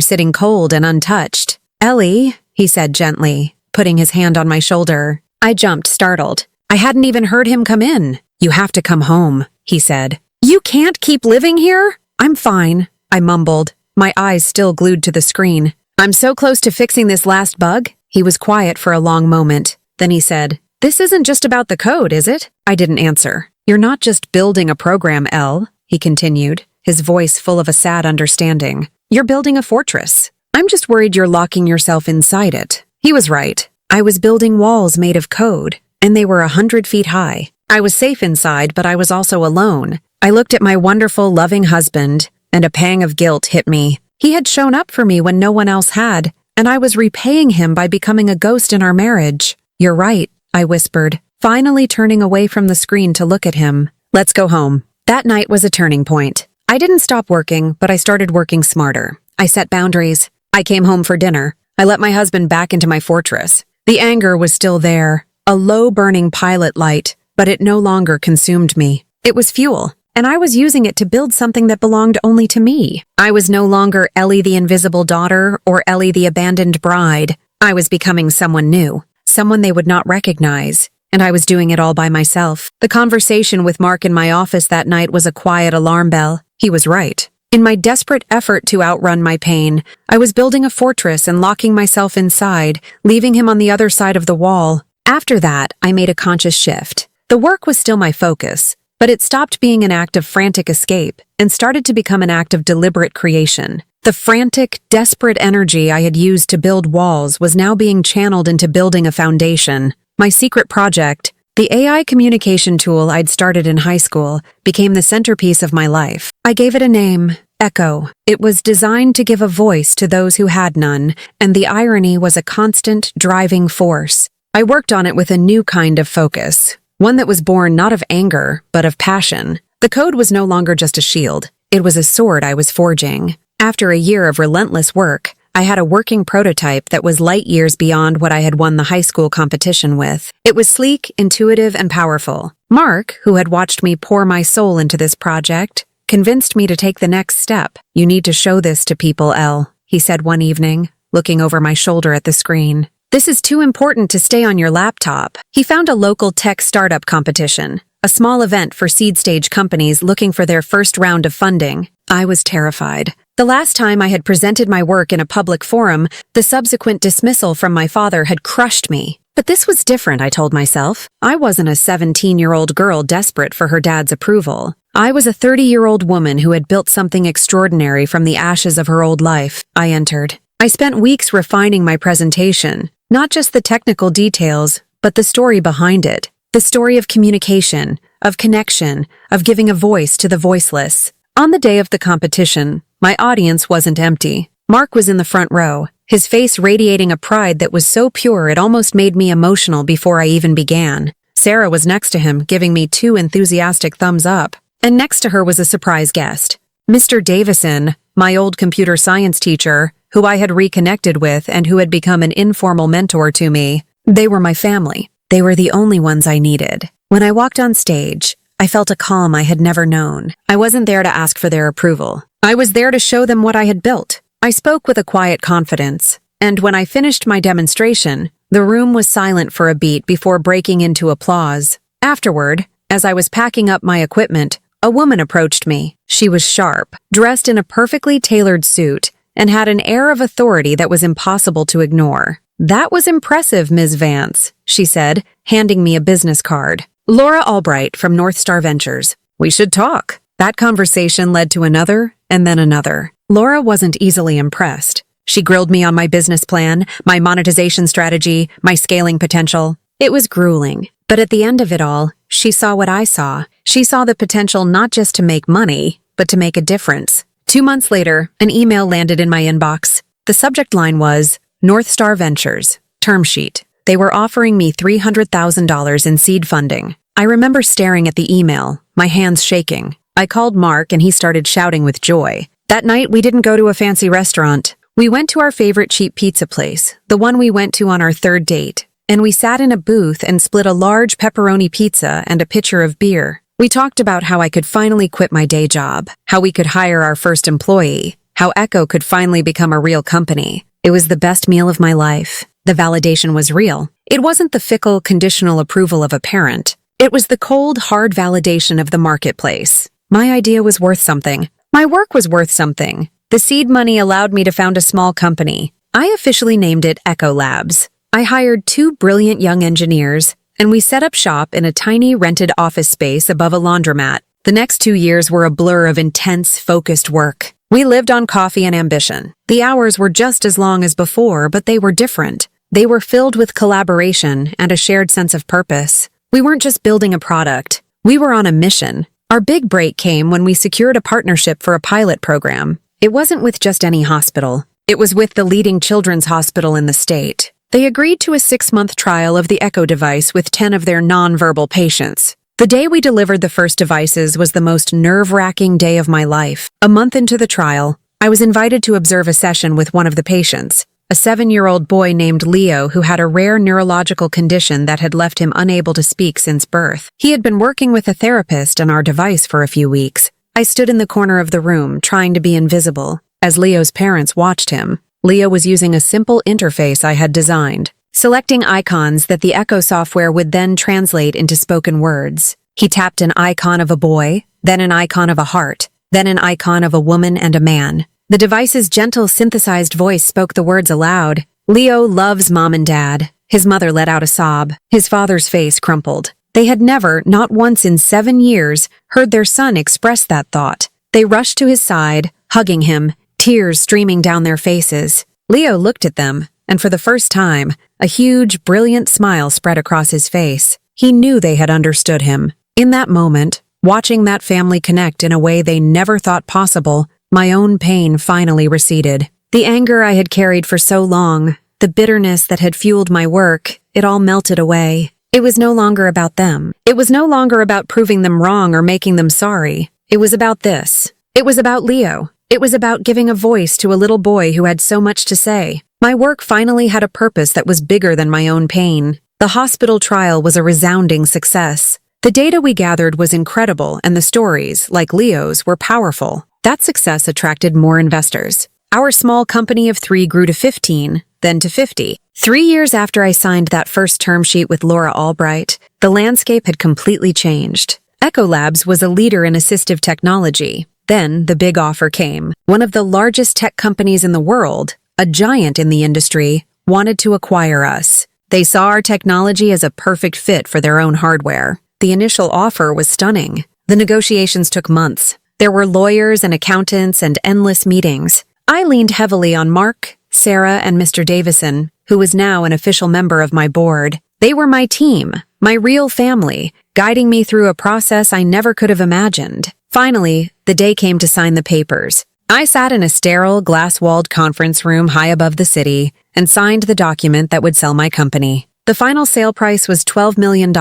A: sitting cold and untouched. "Ellie," he said gently, putting his hand on my shoulder. I jumped, startled. I hadn't even heard him come in. "You have to come home," he said. "You can't keep living here?" "I'm fine," I mumbled, my eyes still glued to the screen. "I'm so close to fixing this last bug." He was quiet for a long moment. Then he said, "This isn't just about the code, is it?" I didn't answer. "You're not just building a program, Elle," he continued, his voice full of a sad understanding. "You're building a fortress. I'm just worried you're locking yourself inside it." He was right. I was building walls made of code, and they were 100 feet high. I was safe inside, but I was also alone. I looked at my wonderful, loving husband, and a pang of guilt hit me. He had shown up for me when no one else had, and I was repaying him by becoming a ghost in our marriage. "You're right," I whispered, finally turning away from the screen to look at him. "Let's go home." That night was a turning point. I didn't stop working, but I started working smarter. I set boundaries. I came home for dinner. I let my husband back into my fortress. The anger was still there, a low-burning pilot light, but it no longer consumed me. It was fuel. and I was using it to build something that belonged only to me. I was no longer Ellie the invisible daughter or Ellie the abandoned bride. I was becoming someone new, someone they would not recognize, and I was doing it all by myself. The conversation with Mark in my office that night was a quiet alarm bell. He was right. In my desperate effort to outrun my pain, I was building a fortress and locking myself inside, leaving him on the other side of the wall. After that, I made a conscious shift. The work was still my focus, but it stopped being an act of frantic escape and started to become an act of deliberate creation. The frantic, desperate energy I had used to build walls was now being channeled into building a foundation. My secret project, the AI communication tool I'd started in high school, became the centerpiece of my life. I gave it a name, Echo. It was designed to give a voice to those who had none, and the irony was a constant, driving force. I worked on it with a new kind of focus, one that was born not of anger, but of passion. The code was no longer just a shield. It was a sword I was forging. After a year of relentless work, I had a working prototype that was light years beyond what I had won the high school competition with. It was sleek, intuitive, and powerful. Mark, who had watched me pour my soul into this project, convinced me to take the next step. "You need to show this to people, Elle," he said one evening, looking over my shoulder at the screen. "This is too important to stay on your laptop." He found a local tech startup competition, a small event for seed-stage companies looking for their first round of funding. I was terrified. The last time I had presented my work in a public forum, the subsequent dismissal from my father had crushed me. But this was different, I told myself. I wasn't a 17-year-old girl desperate for her dad's approval. I was a 30-year-old woman who had built something extraordinary from the ashes of her old life. I entered. I spent weeks refining my presentation, not just the technical details, but the story behind it. The story of communication, of connection, of giving a voice to the voiceless. On the day of the competition, my audience wasn't empty. Mark was in the front row, his face radiating a pride that was so pure it almost made me emotional before I even began. Sarah was next to him, giving me 2 enthusiastic thumbs up. And next to her was a surprise guest. Mr. Davison, my old computer science teacher, who I had reconnected with and who had become an informal mentor to me. They were my family. They were the only ones I needed. When I walked on stage, I felt a calm I had never known. I wasn't there to ask for their approval. I was there to show them what I had built. I spoke with a quiet confidence, and when I finished my demonstration, the room was silent for a beat before breaking into applause. Afterward, as I was packing up my equipment, a woman approached me. She was sharp, dressed in a perfectly tailored suit, and had an air of authority that was impossible to ignore. "That was impressive, Ms. Vance," she said, handing me a business card. "Laura Albright from North Star Ventures. We should talk." That conversation led to another, and then another. Laura wasn't easily impressed. She grilled me on my business plan, my monetization strategy, my scaling potential. It was grueling. But at the end of it all, she saw what I saw. She saw the potential not just to make money, but to make a difference. 2 months later, an email landed in my inbox. The subject line was, North Star Ventures, term sheet. They were offering me $300,000 in seed funding. I remember staring at the email, my hands shaking. I called Mark and he started shouting with joy. That night, we didn't go to a fancy restaurant. We went to our favorite cheap pizza place, the one we went to on our 3rd date, and we sat in a booth and split a large pepperoni pizza and a pitcher of beer. We talked about how I could finally quit my day job, how we could hire our first employee, how Echo could finally become a real company. It was the best meal of my life. The validation was real. It wasn't the fickle, conditional approval of a parent. It was the cold, hard validation of the marketplace. My idea was worth something. My work was worth something. The seed money allowed me to found a small company. I officially named it Echo Labs. I hired 2 brilliant young engineers, and we set up shop in a tiny rented office space above a laundromat. The next 2 years were a blur of intense, focused work. We lived on coffee and ambition. The hours were just as long as before, but they were different. They were filled with collaboration and a shared sense of purpose. We weren't just building a product. We were on a mission. Our big break came when we secured a partnership for a pilot program. It wasn't with just any hospital. It was with the leading children's hospital in the state. They agreed to a 6-month trial of the Echo device with 10 of their nonverbal patients. The day we delivered the first devices was the most nerve-wracking day of my life. A month into the trial, I was invited to observe a session with one of the patients. a 7-year-old boy named Leo who had a rare neurological condition that had left him unable to speak since birth. He had been working with a therapist on our device for a few weeks. I stood in the corner of the room, trying to be invisible, as Leo's parents watched him. Leo was using a simple interface I had designed, selecting icons that the Echo software would then translate into spoken words. He tapped an icon of a boy, then an icon of a heart, then an icon of a woman and a man. The device's gentle synthesized voice spoke the words aloud. Leo loves mom and dad. His mother let out a sob. His father's face crumpled. They had never, not once in 7 years, heard their son express that thought. They rushed to his side, hugging him, tears streaming down their faces. Leo looked at them, and for the first time, a huge, brilliant smile spread across his face. He knew they had understood him. In that moment, watching that family connect in a way they never thought possible, my own pain finally receded. The anger I had carried for so long, the bitterness that had fueled my work, it all melted away. It was no longer about them. It was no longer about proving them wrong or making them sorry. It was about this. It was about Leo. It was about giving a voice to a little boy who had so much to say. My work finally had a purpose that was bigger than my own pain. The hospital trial was a resounding success. The data we gathered was incredible, and the stories, like Leo's, were powerful. That success attracted more investors. Our small company of 3 grew to 15, then to 50. 3 years after I signed that first term sheet with Laura Albright, the landscape had completely changed. Echo Labs was a leader in assistive technology. Then the big offer came. One of the largest tech companies in the world, a giant in the industry, wanted to acquire us. They saw our technology as a perfect fit for their own hardware. The initial offer was stunning. The negotiations took months. There were lawyers and accountants and endless meetings. I leaned heavily on Mark, Sarah, and Mr. Davison, who was now an official member of my board. They were my team, my real family, guiding me through a process I never could have imagined. Finally, the day came to sign the papers. I sat in a sterile, glass-walled conference room high above the city and signed the document that would sell my company. The final sale price was $12 million.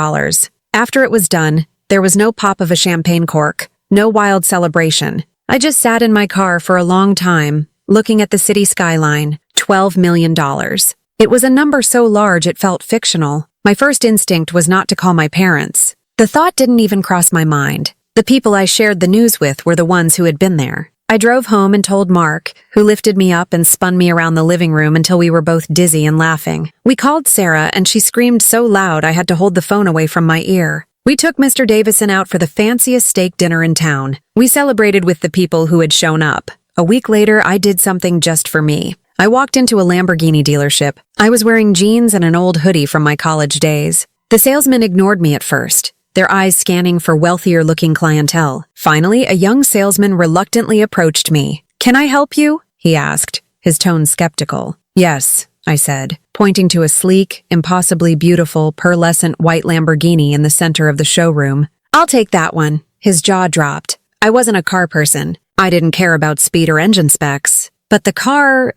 A: After it was done, there was no pop of a champagne cork, no wild celebration. I just sat in my car for a long time, looking at the city skyline. $12 million. It was a number so large it felt fictional. My first instinct was not to call my parents. The thought didn't even cross my mind. The people I shared the news with were the ones who had been there. I drove home and told Mark, who lifted me up and spun me around the living room until we were both dizzy and laughing. We called Sarah, and she screamed so loud I had to hold the phone away from my ear. We took Mr. Davison out for the fanciest steak dinner in town. We celebrated with the people who had shown up. A week later, I did something just for me. I walked into a Lamborghini dealership. I was wearing jeans and an old hoodie from my college days. The salesman ignored me at first, their eyes scanning for wealthier-looking clientele. Finally, a young salesman reluctantly approached me. "Can I help you?" he asked, his tone skeptical. "Yes," I said, pointing to a sleek, impossibly beautiful, pearlescent white Lamborghini in the center of the showroom. "I'll take that one." His jaw dropped. I wasn't a car person. I didn't care about speed or engine specs. But the car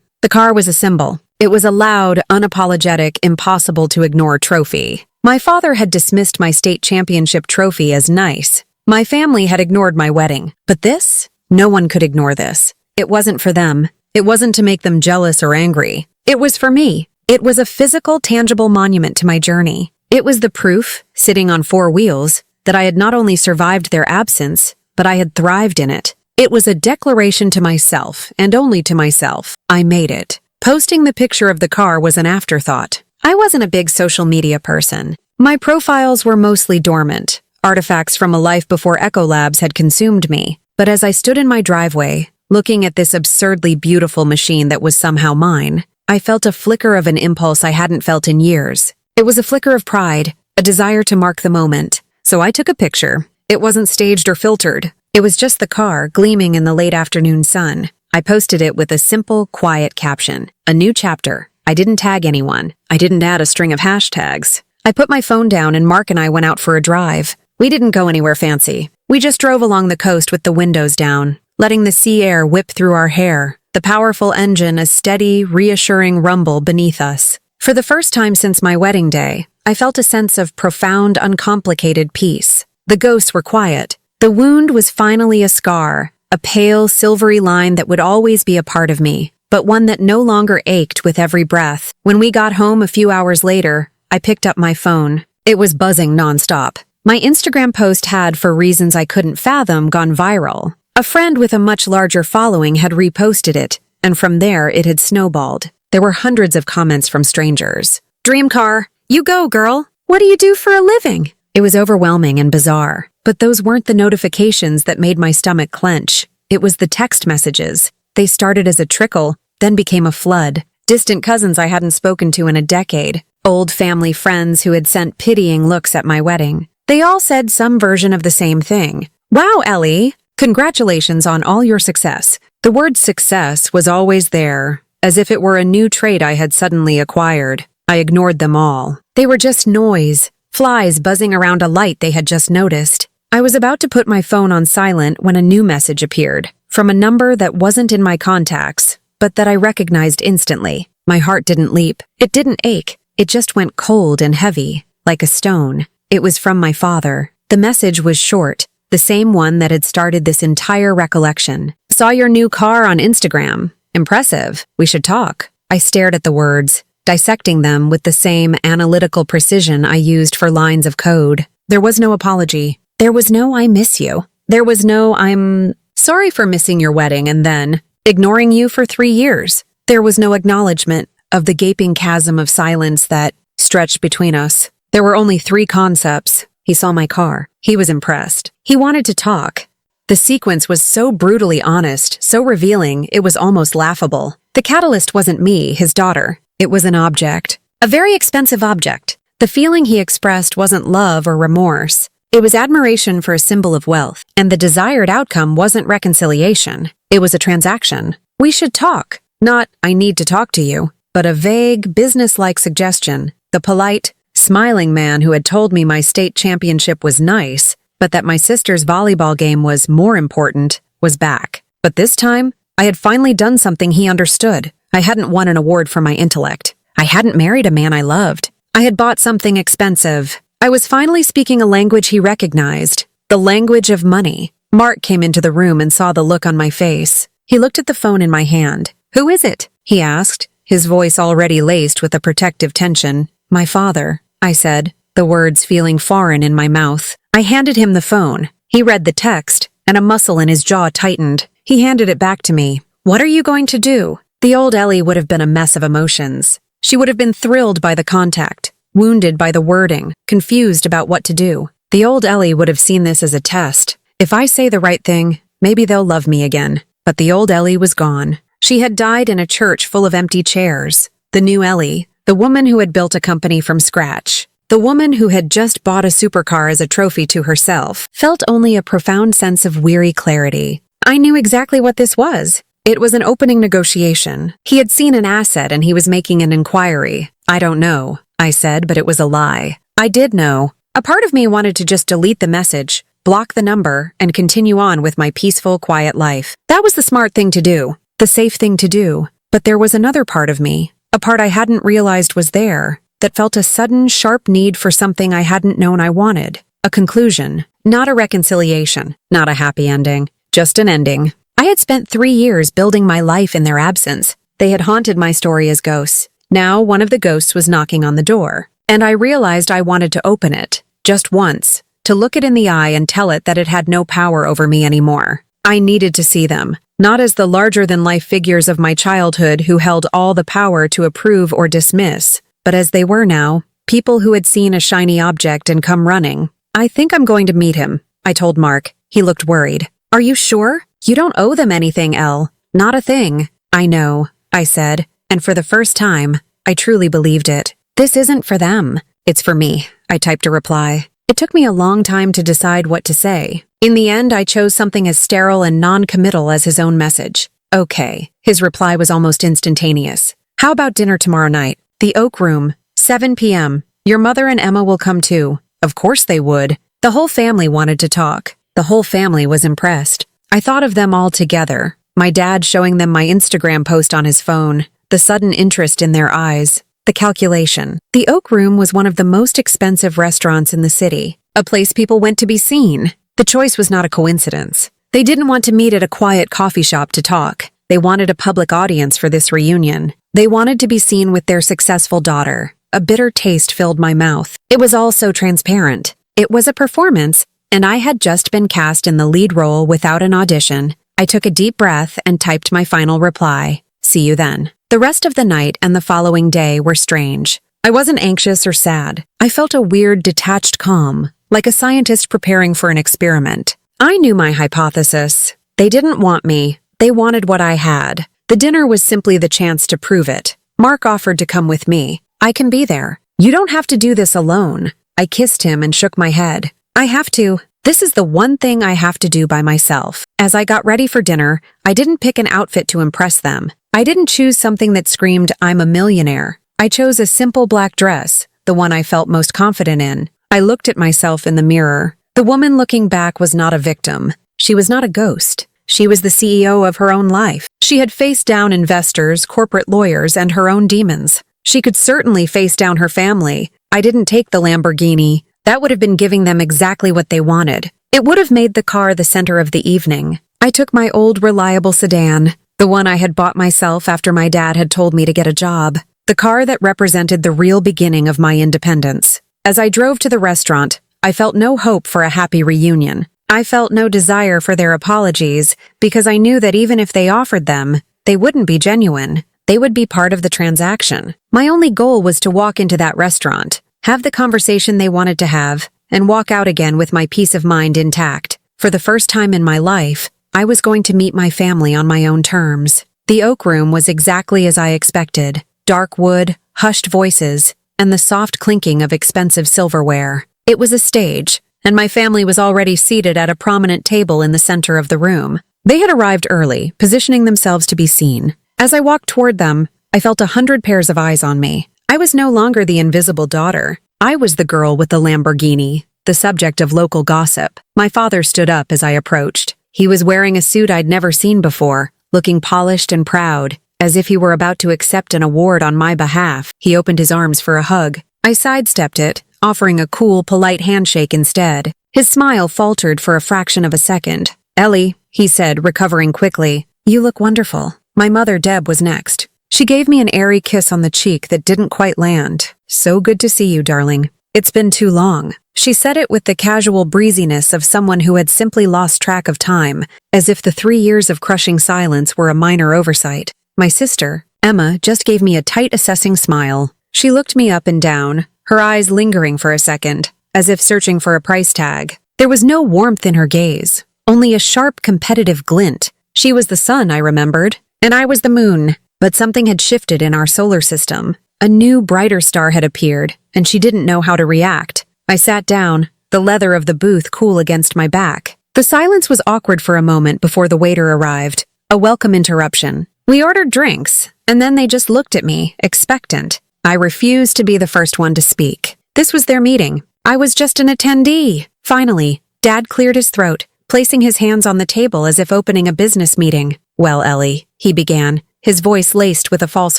A: was a symbol. It was a loud, unapologetic, impossible-to-ignore trophy. My father had dismissed my state championship trophy as nice. My family had ignored my wedding. But this? No one could ignore this. It wasn't for them. It wasn't to make them jealous or angry. It was for me. It was a physical, tangible monument to my journey. It was the proof, sitting on 4 wheels, that I had not only survived their absence, but I had thrived in it. It was a declaration to myself, and only to myself. I made it. Posting the picture of the car was an afterthought. I wasn't a big social media person. My profiles were mostly dormant, artifacts from a life before Echo Labs had consumed me. But as I stood in my driveway, looking at this absurdly beautiful machine that was somehow mine, I felt a flicker of an impulse I hadn't felt in years. It was a flicker of pride, a desire to mark the moment. So I took a picture. It wasn't staged or filtered. It was just the car gleaming in the late afternoon sun. I posted it with a simple, quiet caption. A new chapter. I didn't tag anyone. I didn't add a string of hashtags. I put my phone down and Mark and I went out for a drive. We didn't go anywhere fancy. We just drove along the coast with the windows down, letting the sea air whip through our hair, the powerful engine a steady, reassuring rumble beneath us. For the first time since my wedding day, I felt a sense of profound, uncomplicated peace. The ghosts were quiet. The wound was finally a scar, a pale, silvery line that would always be a part of me. but one that no longer ached with every breath. When we got home a few hours later, I picked up my phone. It was buzzing nonstop. My Instagram post had, for reasons I couldn't fathom, gone viral. A friend with a much larger following had reposted it, and from there it had snowballed. There were hundreds of comments from strangers. "Dream car. You go, girl. What do you do for a living?" It was overwhelming and bizarre. But those weren't the notifications that made my stomach clench. It was the text messages. They started as a trickle, then became a flood. Distant cousins I hadn't spoken to in a decade. Old family friends who had sent pitying looks at my wedding. They all said some version of the same thing. "Wow, Ellie! Congratulations on all your success." The word success was always there, as if it were a new trait I had suddenly acquired. I ignored them all. They were just noise, flies buzzing around a light they had just noticed. I was about to put my phone on silent when a new message appeared, from a number that wasn't in my contacts, but that I recognized instantly. My heart didn't leap. It didn't ache. It just went cold and heavy, like a stone. It was from my father. The message was short, the same one that had started this entire recollection. "Saw your new car on Instagram. Impressive. We should talk." I stared at the words, dissecting them with the same analytical precision I used for lines of code. There was no apology. There was no "I miss you." There was no "I'm sorry for missing your wedding and then ignoring you for 3 years." There was no acknowledgement of the gaping chasm of silence that stretched between us. There were only 3 concepts. He saw my car. He was impressed. He wanted to talk. The sequence was so brutally honest, so revealing, it was almost laughable. The catalyst wasn't me, his daughter. It was an object. A very expensive object. The feeling he expressed wasn't love or remorse. It was admiration for a symbol of wealth, and the desired outcome wasn't reconciliation. It was a transaction. "We should talk." Not "I need to talk to you," but a vague, business-like suggestion. The polite, smiling man who had told me my state championship was nice, but that my sister's volleyball game was more important, was back. But this time, I had finally done something he understood. I hadn't won an award for my intellect. I hadn't married a man I loved. I had bought something expensive. I was finally speaking a language he recognized, the language of money. Mark came into the room and saw the look on my face. He looked at the phone in my hand. "Who is it?" he asked, his voice already laced with a protective tension. "My father," I said, the words feeling foreign in my mouth. I handed him the phone. He read the text, and a muscle in his jaw tightened. He handed it back to me. "What are you going to do?" The old Ellie would have been a mess of emotions. She would have been thrilled by the contact, wounded by the wording, confused about what to do. The old Ellie would have seen this as a test. If I say the right thing, maybe they'll love me again. But the old Ellie was gone. She had died in a church full of empty chairs. The new Ellie, the woman who had built a company from scratch, the woman who had just bought a supercar as a trophy to herself, felt only a profound sense of weary clarity. I knew exactly what this was. It was an opening negotiation. He had seen an asset and he was making an inquiry. "I don't know," I said, but it was a lie. I did know. A part of me wanted to just delete the message, block the number, and continue on with my peaceful, quiet life. That was the smart thing to do, the safe thing to do. But there was another part of me, a part I hadn't realized was there, that felt a sudden, sharp need for something I hadn't known I wanted. A conclusion, not a reconciliation, not a happy ending, just an ending. I had spent 3 years building my life in their absence. They had haunted my story as ghosts. Now one of the ghosts was knocking on the door, and I realized I wanted to open it, just once, to look it in the eye and tell it that it had no power over me anymore. I needed to see them, not as the larger-than-life figures of my childhood who held all the power to approve or dismiss, but as they were now, people who had seen a shiny object and come running. "I think I'm going to meet him," I told Mark. He looked worried. "Are you sure? You don't owe them anything, Elle. Not a thing." "I know," I said, and for the first time, I truly believed it. "This isn't for them. It's for me," I typed a reply. It took me a long time to decide what to say. In the end, I chose something as sterile and non-committal as his own message. "Okay." His reply was almost instantaneous. "How about dinner tomorrow night? The Oak Room, 7 p.m. Your mother and Emma will come too." Of course they would. The whole family wanted to talk. The whole family was impressed. I thought of them all together. My dad showing them my Instagram post on his phone. The sudden interest in their eyes. The calculation. The Oak Room was one of the most expensive restaurants in the city. A place people went to be seen. The choice was not a coincidence. They didn't want to meet at a quiet coffee shop to talk. They wanted a public audience for this reunion. They wanted to be seen with their successful daughter. A bitter taste filled my mouth. It was all so transparent. It was a performance, and I had just been cast in the lead role without an audition. I took a deep breath and typed my final reply. See you then. The rest of the night and the following day were strange. I wasn't anxious or sad. I felt a weird, detached calm, like a scientist preparing for an experiment. I knew my hypothesis. They didn't want me. They wanted what I had. The dinner was simply the chance to prove it. Mark offered to come with me. I can be there. You don't have to do this alone. I kissed him and shook my head. I have to. This is the one thing I have to do by myself. As I got ready for dinner, I didn't pick an outfit to impress them. I didn't choose something that screamed, I'm a millionaire. I chose a simple black dress, the one I felt most confident in. I looked at myself in the mirror. The woman looking back was not a victim. She was not a ghost. She was the CEO of her own life. She had faced down investors, corporate lawyers, and her own demons. She could certainly face down her family. I didn't take the Lamborghini. That would have been giving them exactly what they wanted. It would have made the car the center of the evening. I took my old reliable sedan, the one I had bought myself after my dad had told me to get a job, the car that represented the real beginning of my independence. As I drove to the restaurant, I felt no hope for a happy reunion. I felt no desire for their apologies because I knew that even if they offered them, they wouldn't be genuine. They would be part of the transaction. My only goal was to walk into that restaurant, have the conversation they wanted to have, and walk out again with my peace of mind intact. For the first time in my life, I was going to meet my family on my own terms. The Oak Room was exactly as I expected. Dark wood, hushed voices, and the soft clinking of expensive silverware. It was a stage, and my family was already seated at a prominent table in the center of the room. They had arrived early, positioning themselves to be seen. As I walked toward them, I felt 100 pairs of eyes on me. I was no longer the invisible daughter. I was the girl with the Lamborghini, the subject of local gossip. My father stood up as I approached. He was wearing a suit I'd never seen before, looking polished and proud, as if he were about to accept an award on my behalf. He opened his arms for a hug. I sidestepped it, offering a cool, polite handshake instead. His smile faltered for a fraction of a second. Ellie, he said, recovering quickly, you look wonderful. My mother, Deb, was next. She gave me an airy kiss on the cheek that didn't quite land. So good to see you, darling. It's been too long. She said it with the casual breeziness of someone who had simply lost track of time, as if the 3 years of crushing silence were a minor oversight. My sister, Emma, just gave me a tight, assessing smile. She looked me up and down, her eyes lingering for a second, as if searching for a price tag. There was no warmth in her gaze, only a sharp, competitive glint. She was the sun, I remembered, and I was the moon. But something had shifted in our solar system. A new, brighter star had appeared, and she didn't know how to react. I sat down, the leather of the booth cool against my back. The silence was awkward for a moment before the waiter arrived. A welcome interruption. We ordered drinks, and then they just looked at me, expectant. I refused to be the first one to speak. This was their meeting. I was just an attendee. Finally, Dad cleared his throat, placing his hands on the table as if opening a business meeting. Well, Ellie, he began, his voice laced with a false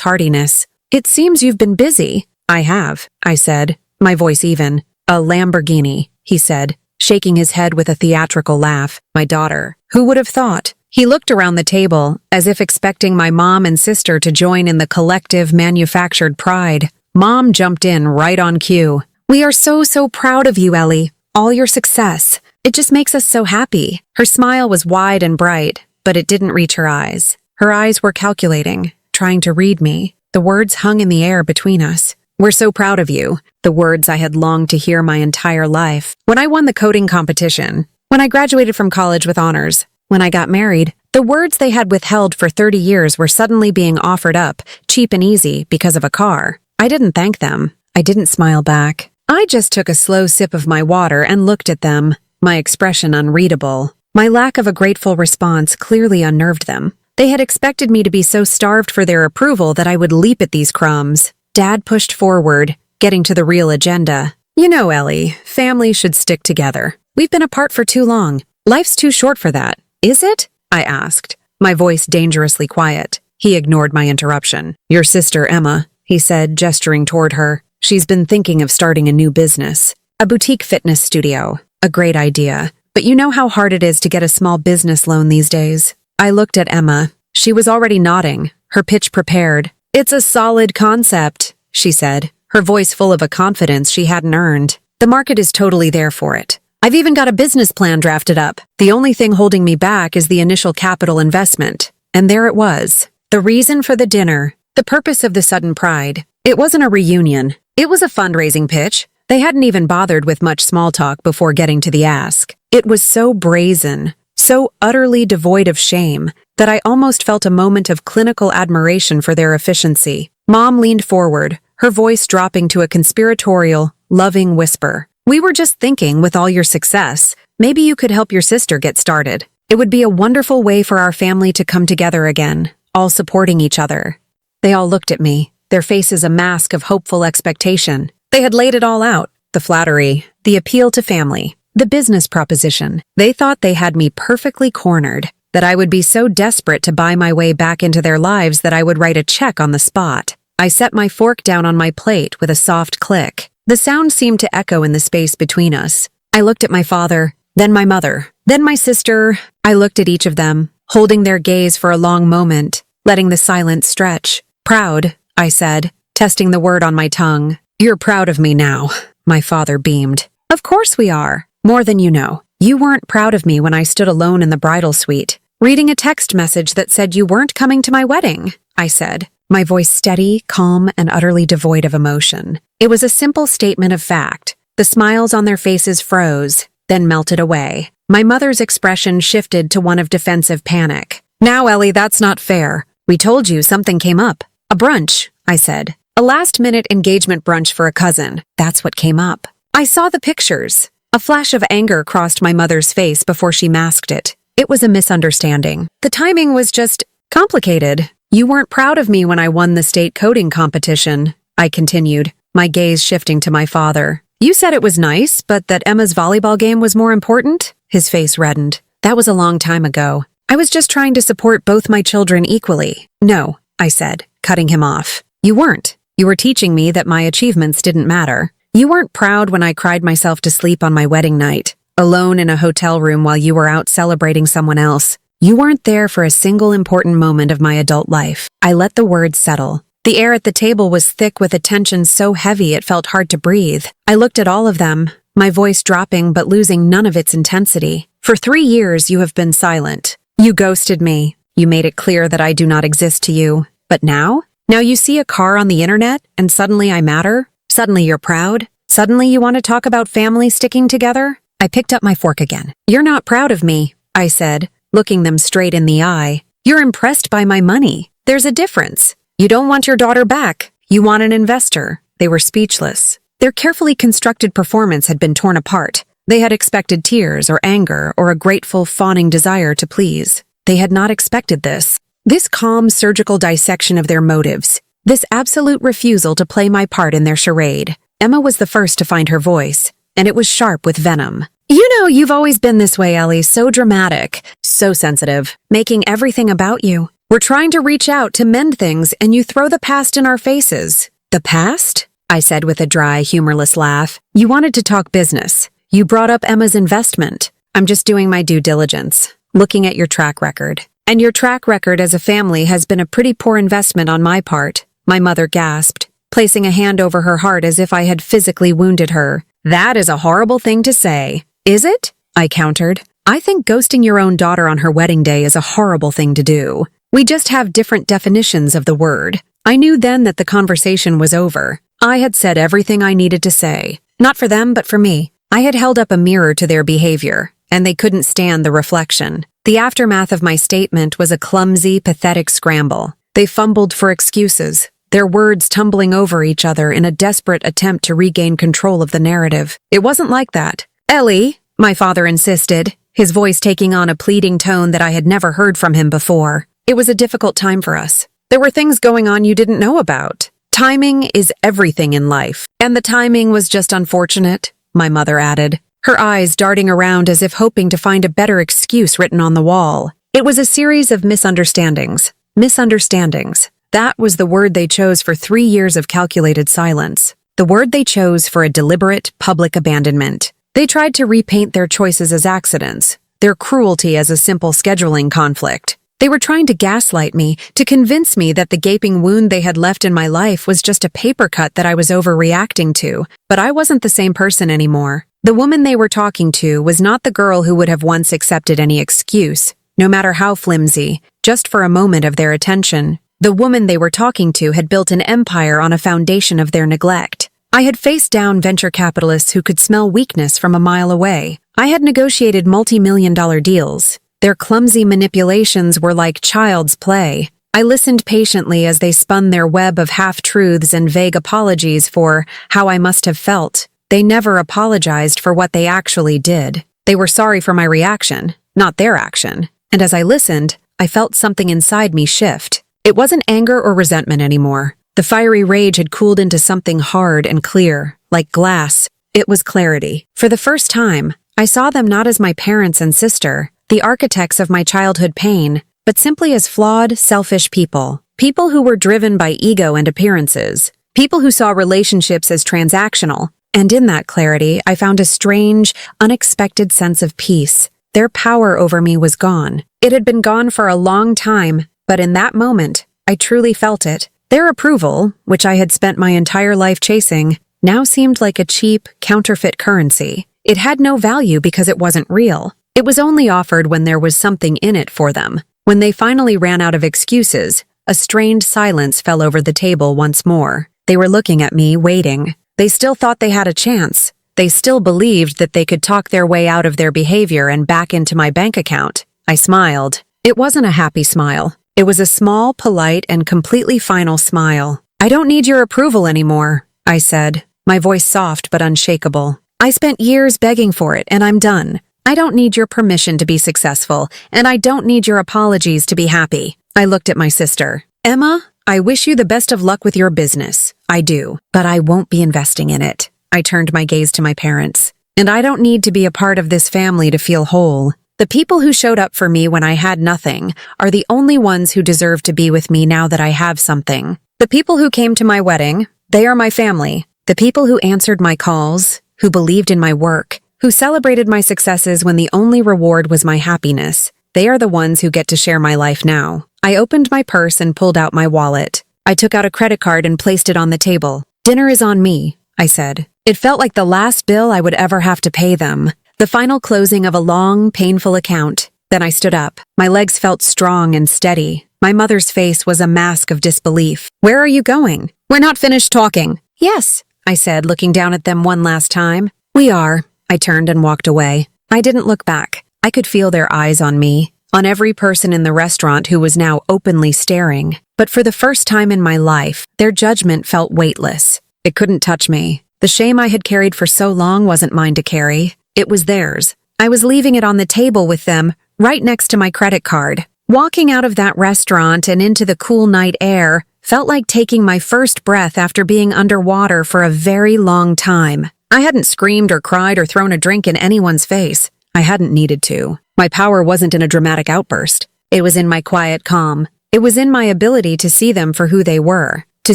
A: heartiness. It seems you've been busy. I have, I said, my voice even. A Lamborghini, he said, shaking his head with a theatrical laugh. My daughter. Who would have thought? He looked around the table, as if expecting my mom and sister to join in the collective manufactured pride. Mom jumped in right on cue. We are so proud of you, Ellie. All your success. It just makes us so happy. Her smile was wide and bright, but it didn't reach her eyes. Her eyes were calculating, trying to read me. The words hung in the air between us. We're so proud of you. The words I had longed to hear my entire life. When I won the coding competition, when I graduated from college with honors, when I got married, the words they had withheld for 30 years were suddenly being offered up, cheap and easy, because of a car. I didn't thank them. I didn't smile back. I just took a slow sip of my water and looked at them, my expression unreadable. My lack of a grateful response clearly unnerved them. They had expected me to be so starved for their approval that I would leap at these crumbs. Dad pushed forward, getting to the real agenda. You know, Ellie, families should stick together. We've been apart for too long. Life's too short for that. Is it? I asked, my voice dangerously quiet. He ignored my interruption. Your sister, Emma, he said, gesturing toward her. She's been thinking of starting a new business. A boutique fitness studio. A great idea. But you know how hard it is to get a small business loan these days. I looked at Emma. She was already nodding, her pitch prepared. "It's a solid concept," she said, her voice full of a confidence she hadn't earned. "The market is totally there for it. I've even got a business plan drafted up. The only thing holding me back is the initial capital investment." And there it was. The reason for the dinner. The purpose of the sudden pride. It wasn't a reunion. It was a fundraising pitch. They hadn't even bothered with much small talk before getting to the ask. It was so brazen, so utterly devoid of shame, that I almost felt a moment of clinical admiration for their efficiency. Mom leaned forward, her voice dropping to a conspiratorial, loving whisper. "We were just thinking, with all your success, maybe you could help your sister get started. It would be a wonderful way for our family to come together again, all supporting each other." They all looked at me, their faces a mask of hopeful expectation. They had laid it all out, the flattery, the appeal to family, the business proposition. They thought they had me perfectly cornered, that I would be so desperate to buy my way back into their lives that I would write a check on the spot. I set my fork down on my plate with a soft click. The sound seemed to echo in the space between us. I looked at my father, then my mother, then my sister. I looked at each of them, holding their gaze for a long moment, letting the silence stretch. "Proud," I said, testing the word on my tongue. "You're proud of me now," my father beamed. "Of course we are. More than you know. You weren't proud of me when I stood alone in the bridal suite, reading a text message that said you weren't coming to my wedding," I said, my voice steady, calm, and utterly devoid of emotion. It was a simple statement of fact. The smiles on their faces froze, then melted away. My mother's expression shifted to one of defensive panic. "Now, Ellie, that's not fair. We told you something came up." "A brunch," I said. "A last-minute engagement brunch for a cousin. That's what came up." "I saw the pictures." A flash of anger crossed my mother's face before she masked it. "It was a misunderstanding. The timing was just complicated. You weren't proud of me when I won the state coding competition," I continued, my gaze shifting to my father. "You said it was nice, but that Emma's volleyball game was more important?" His face reddened. "That was a long time ago. I was just trying to support both my children equally." "No," I said, cutting him off. "You weren't. You were teaching me that my achievements didn't matter. You weren't proud when I cried myself to sleep on my wedding night, alone in a hotel room while you were out celebrating someone else. You weren't there for a single important moment of my adult life." I let the words settle. The air at the table was thick with a tension so heavy it felt hard to breathe. I looked at all of them, my voice dropping but losing none of its intensity. "For 3 years you have been silent. You ghosted me. You made it clear that I do not exist to you. But now? Now you see a car on the internet and suddenly I matter? Suddenly you're proud? Suddenly you want to talk about family sticking together?" I picked up my fork again. "You're not proud of me," I said, looking them straight in the eye. "You're impressed by my money. There's a difference. You don't want your daughter back. You want an investor." They were speechless. Their carefully constructed performance had been torn apart. They had expected tears or anger or a grateful, fawning desire to please. They had not expected this. This calm, surgical dissection of their motives. This absolute refusal to play my part in their charade. Emma was the first to find her voice, and it was sharp with venom. "You know, you've always been this way, Ellie, so dramatic, so sensitive, making everything about you. We're trying to reach out to mend things, and you throw the past in our faces." "The past?" I said with a dry, humorless laugh. "You wanted to talk business. You brought up Emma's investment. I'm just doing my due diligence, looking at your track record. And your track record as a family has been a pretty poor investment on my part," my mother gasped, placing a hand over her heart as if I had physically wounded her. "That is a horrible thing to say." "Is it?" I countered. "I think ghosting your own daughter on her wedding day is a horrible thing to do. We just have different definitions of the word." I knew then that the conversation was over. I had said everything I needed to say. Not for them, but for me. I had held up a mirror to their behavior, and they couldn't stand the reflection. The aftermath of my statement was a clumsy, pathetic scramble. They fumbled for excuses, their words tumbling over each other in a desperate attempt to regain control of the narrative. It wasn't like that. "Ellie," my father insisted, his voice taking on a pleading tone that I had never heard from him before. "It was a difficult time for us. There were things going on you didn't know about. Timing is everything in life. And the timing was just unfortunate," my mother added, her eyes darting around as if hoping to find a better excuse written on the wall. "It was a series of misunderstandings. Misunderstandings. That was the word they chose for 3 years of calculated silence. The word they chose for a deliberate, public abandonment. They tried to repaint their choices as accidents, their cruelty as a simple scheduling conflict. They were trying to gaslight me, to convince me that the gaping wound they had left in my life was just a paper cut that I was overreacting to, but I wasn't the same person anymore. The woman they were talking to was not the girl who would have once accepted any excuse, no matter how flimsy, just for a moment of their attention. The woman they were talking to had built an empire on a foundation of their neglect. I had faced down venture capitalists who could smell weakness from a mile away. I had negotiated multi-million-dollar deals. Their clumsy manipulations were like child's play. I listened patiently as they spun their web of half-truths and vague apologies for how I must have felt. They never apologized for what they actually did. They were sorry for my reaction, not their action. And as I listened, I felt something inside me shift. It wasn't anger or resentment anymore. The fiery rage had cooled into something hard and clear, like glass. It was clarity. For the first time, I saw them not as my parents and sister, the architects of my childhood pain, but simply as flawed, selfish people. People who were driven by ego and appearances. People who saw relationships as transactional. And in that clarity, I found a strange, unexpected sense of peace. Their power over me was gone. It had been gone for a long time, but in that moment, I truly felt it. Their approval, which I had spent my entire life chasing, now seemed like a cheap, counterfeit currency. It had no value because it wasn't real. It was only offered when there was something in it for them. When they finally ran out of excuses, a strained silence fell over the table once more. They were looking at me, waiting. They still thought they had a chance. They still believed that they could talk their way out of their behavior and back into my bank account. I smiled. It wasn't a happy smile. It was a small, polite, and completely final smile. "I don't need your approval anymore," I said, my voice soft but unshakable. "I spent years begging for it, and I'm done. I don't need your permission to be successful, and I don't need your apologies to be happy." I looked at my sister. "Emma, I wish you the best of luck with your business. I do, but I won't be investing in it." I turned my gaze to my parents. "And I don't need to be a part of this family to feel whole. The people who showed up for me when I had nothing are the only ones who deserve to be with me now that I have something. The people who came to my wedding, they are my family. The people who answered my calls, who believed in my work, who celebrated my successes when the only reward was my happiness, they are the ones who get to share my life now." I opened my purse and pulled out my wallet. I took out a credit card and placed it on the table. "Dinner is on me," I said. It felt like the last bill I would ever have to pay them. The final closing of a long, painful account. Then I stood up. My legs felt strong and steady. My mother's face was a mask of disbelief. "Where are you going?" "We're not finished talking." "Yes," I said, looking down at them one last time. "We are." I turned and walked away. I didn't look back. I could feel their eyes on me, on every person in the restaurant who was now openly staring. But for the first time in my life, their judgment felt weightless. It couldn't touch me. The shame I had carried for so long wasn't mine to carry. It was theirs. I was leaving it on the table with them, right next to my credit card. Walking out of that restaurant and into the cool night air felt like taking my first breath after being underwater for a very long time. I hadn't screamed or cried or thrown a drink in anyone's face. I hadn't needed to. My power wasn't in a dramatic outburst. It was in my quiet calm. It was in my ability to see them for who they were, to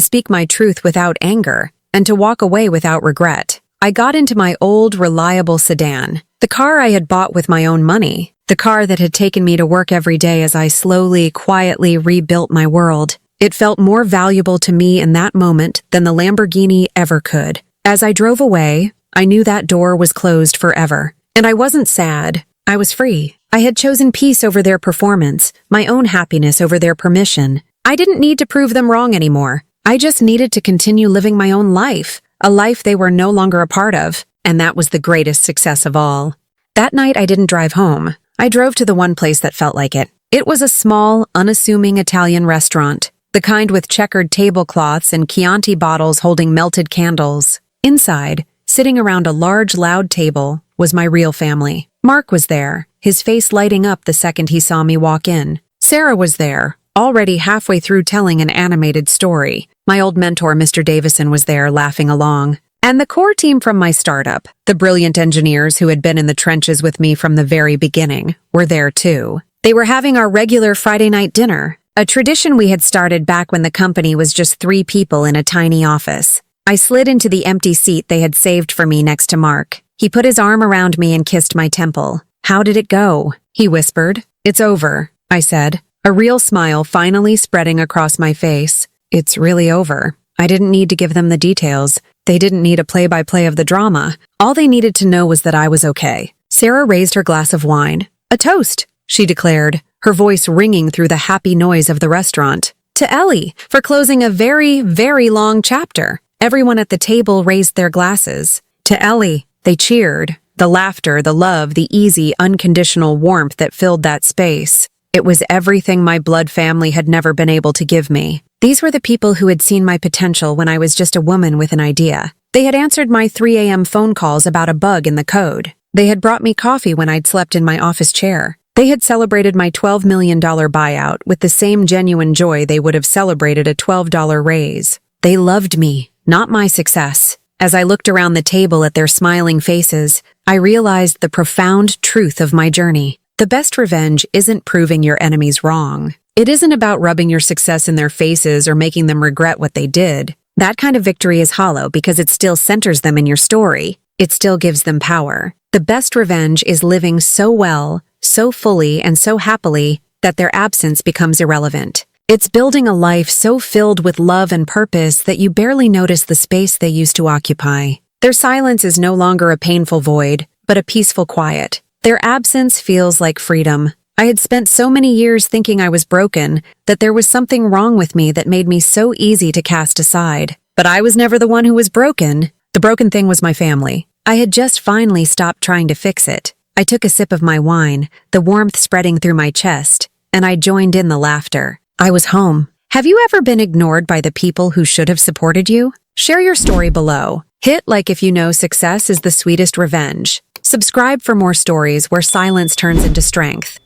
A: speak my truth without anger, and to walk away without regret. I got into my old, reliable sedan, the car I had bought with my own money, the car that had taken me to work every day as I slowly, quietly rebuilt my world. It felt more valuable to me in that moment than the Lamborghini ever could. As I drove away, I knew that door was closed forever. And I wasn't sad. I was free. I had chosen peace over their performance, my own happiness over their permission. I didn't need to prove them wrong anymore. I just needed to continue living my own life, a life they were no longer a part of, and that was the greatest success of all. That night I didn't drive home. I drove to the one place that felt like it. It was a small, unassuming Italian restaurant, the kind with checkered tablecloths and Chianti bottles holding melted candles. Inside, sitting around a large, loud table, was my real family. Mark was there, his face lighting up the second he saw me walk in. Sarah was there, already halfway through telling an animated story. My old mentor, Mr. Davison, was there, laughing along. And the core team from my startup, the brilliant engineers who had been in the trenches with me from the very beginning, were there too. They were having our regular Friday night dinner, a tradition we had started back when the company was just 3 people in a tiny office. I slid into the empty seat they had saved for me next to Mark. He put his arm around me and kissed my temple. "How did it go?" he whispered. "It's over," I said. a real smile finally spreading across my face. It's really over. I didn't need to give them the details. They didn't need a play-by-play of the drama. All they needed to know was that I was okay. Sarah raised her glass of wine. "A toast," she declared, her voice ringing through the happy noise of the restaurant. "To Ellie, for closing a very, very long chapter." Everyone at the table raised their glasses. "To Ellie," they cheered. The laughter, the love, the easy, unconditional warmth that filled that space. It was everything my blood family had never been able to give me. These were the people who had seen my potential when I was just a woman with an idea. They had answered my 3 a.m. phone calls about a bug in the code. They had brought me coffee when I'd slept in my office chair. They had celebrated my $12 million buyout with the same genuine joy they would have celebrated a $12 raise. They loved me, not my success. As I looked around the table at their smiling faces, I realized the profound truth of my journey. The best revenge isn't proving your enemies wrong. It isn't about rubbing your success in their faces or making them regret what they did. That kind of victory is hollow because it still centers them in your story. It still gives them power. The best revenge is living so well, so fully, and so happily that their absence becomes irrelevant. It's building a life so filled with love and purpose that you barely notice the space they used to occupy. Their silence is no longer a painful void, but a peaceful quiet. Their absence feels like freedom. I had spent so many years thinking I was broken that there was something wrong with me that made me so easy to cast aside. But I was never the one who was broken. The broken thing was my family. I had just finally stopped trying to fix it. I took a sip of my wine, the warmth spreading through my chest, and I joined in the laughter. I was home. Have you ever been ignored by the people who should have supported you? Share your story below. Hit like if you know success is the sweetest revenge. Subscribe for more stories where silence turns into strength.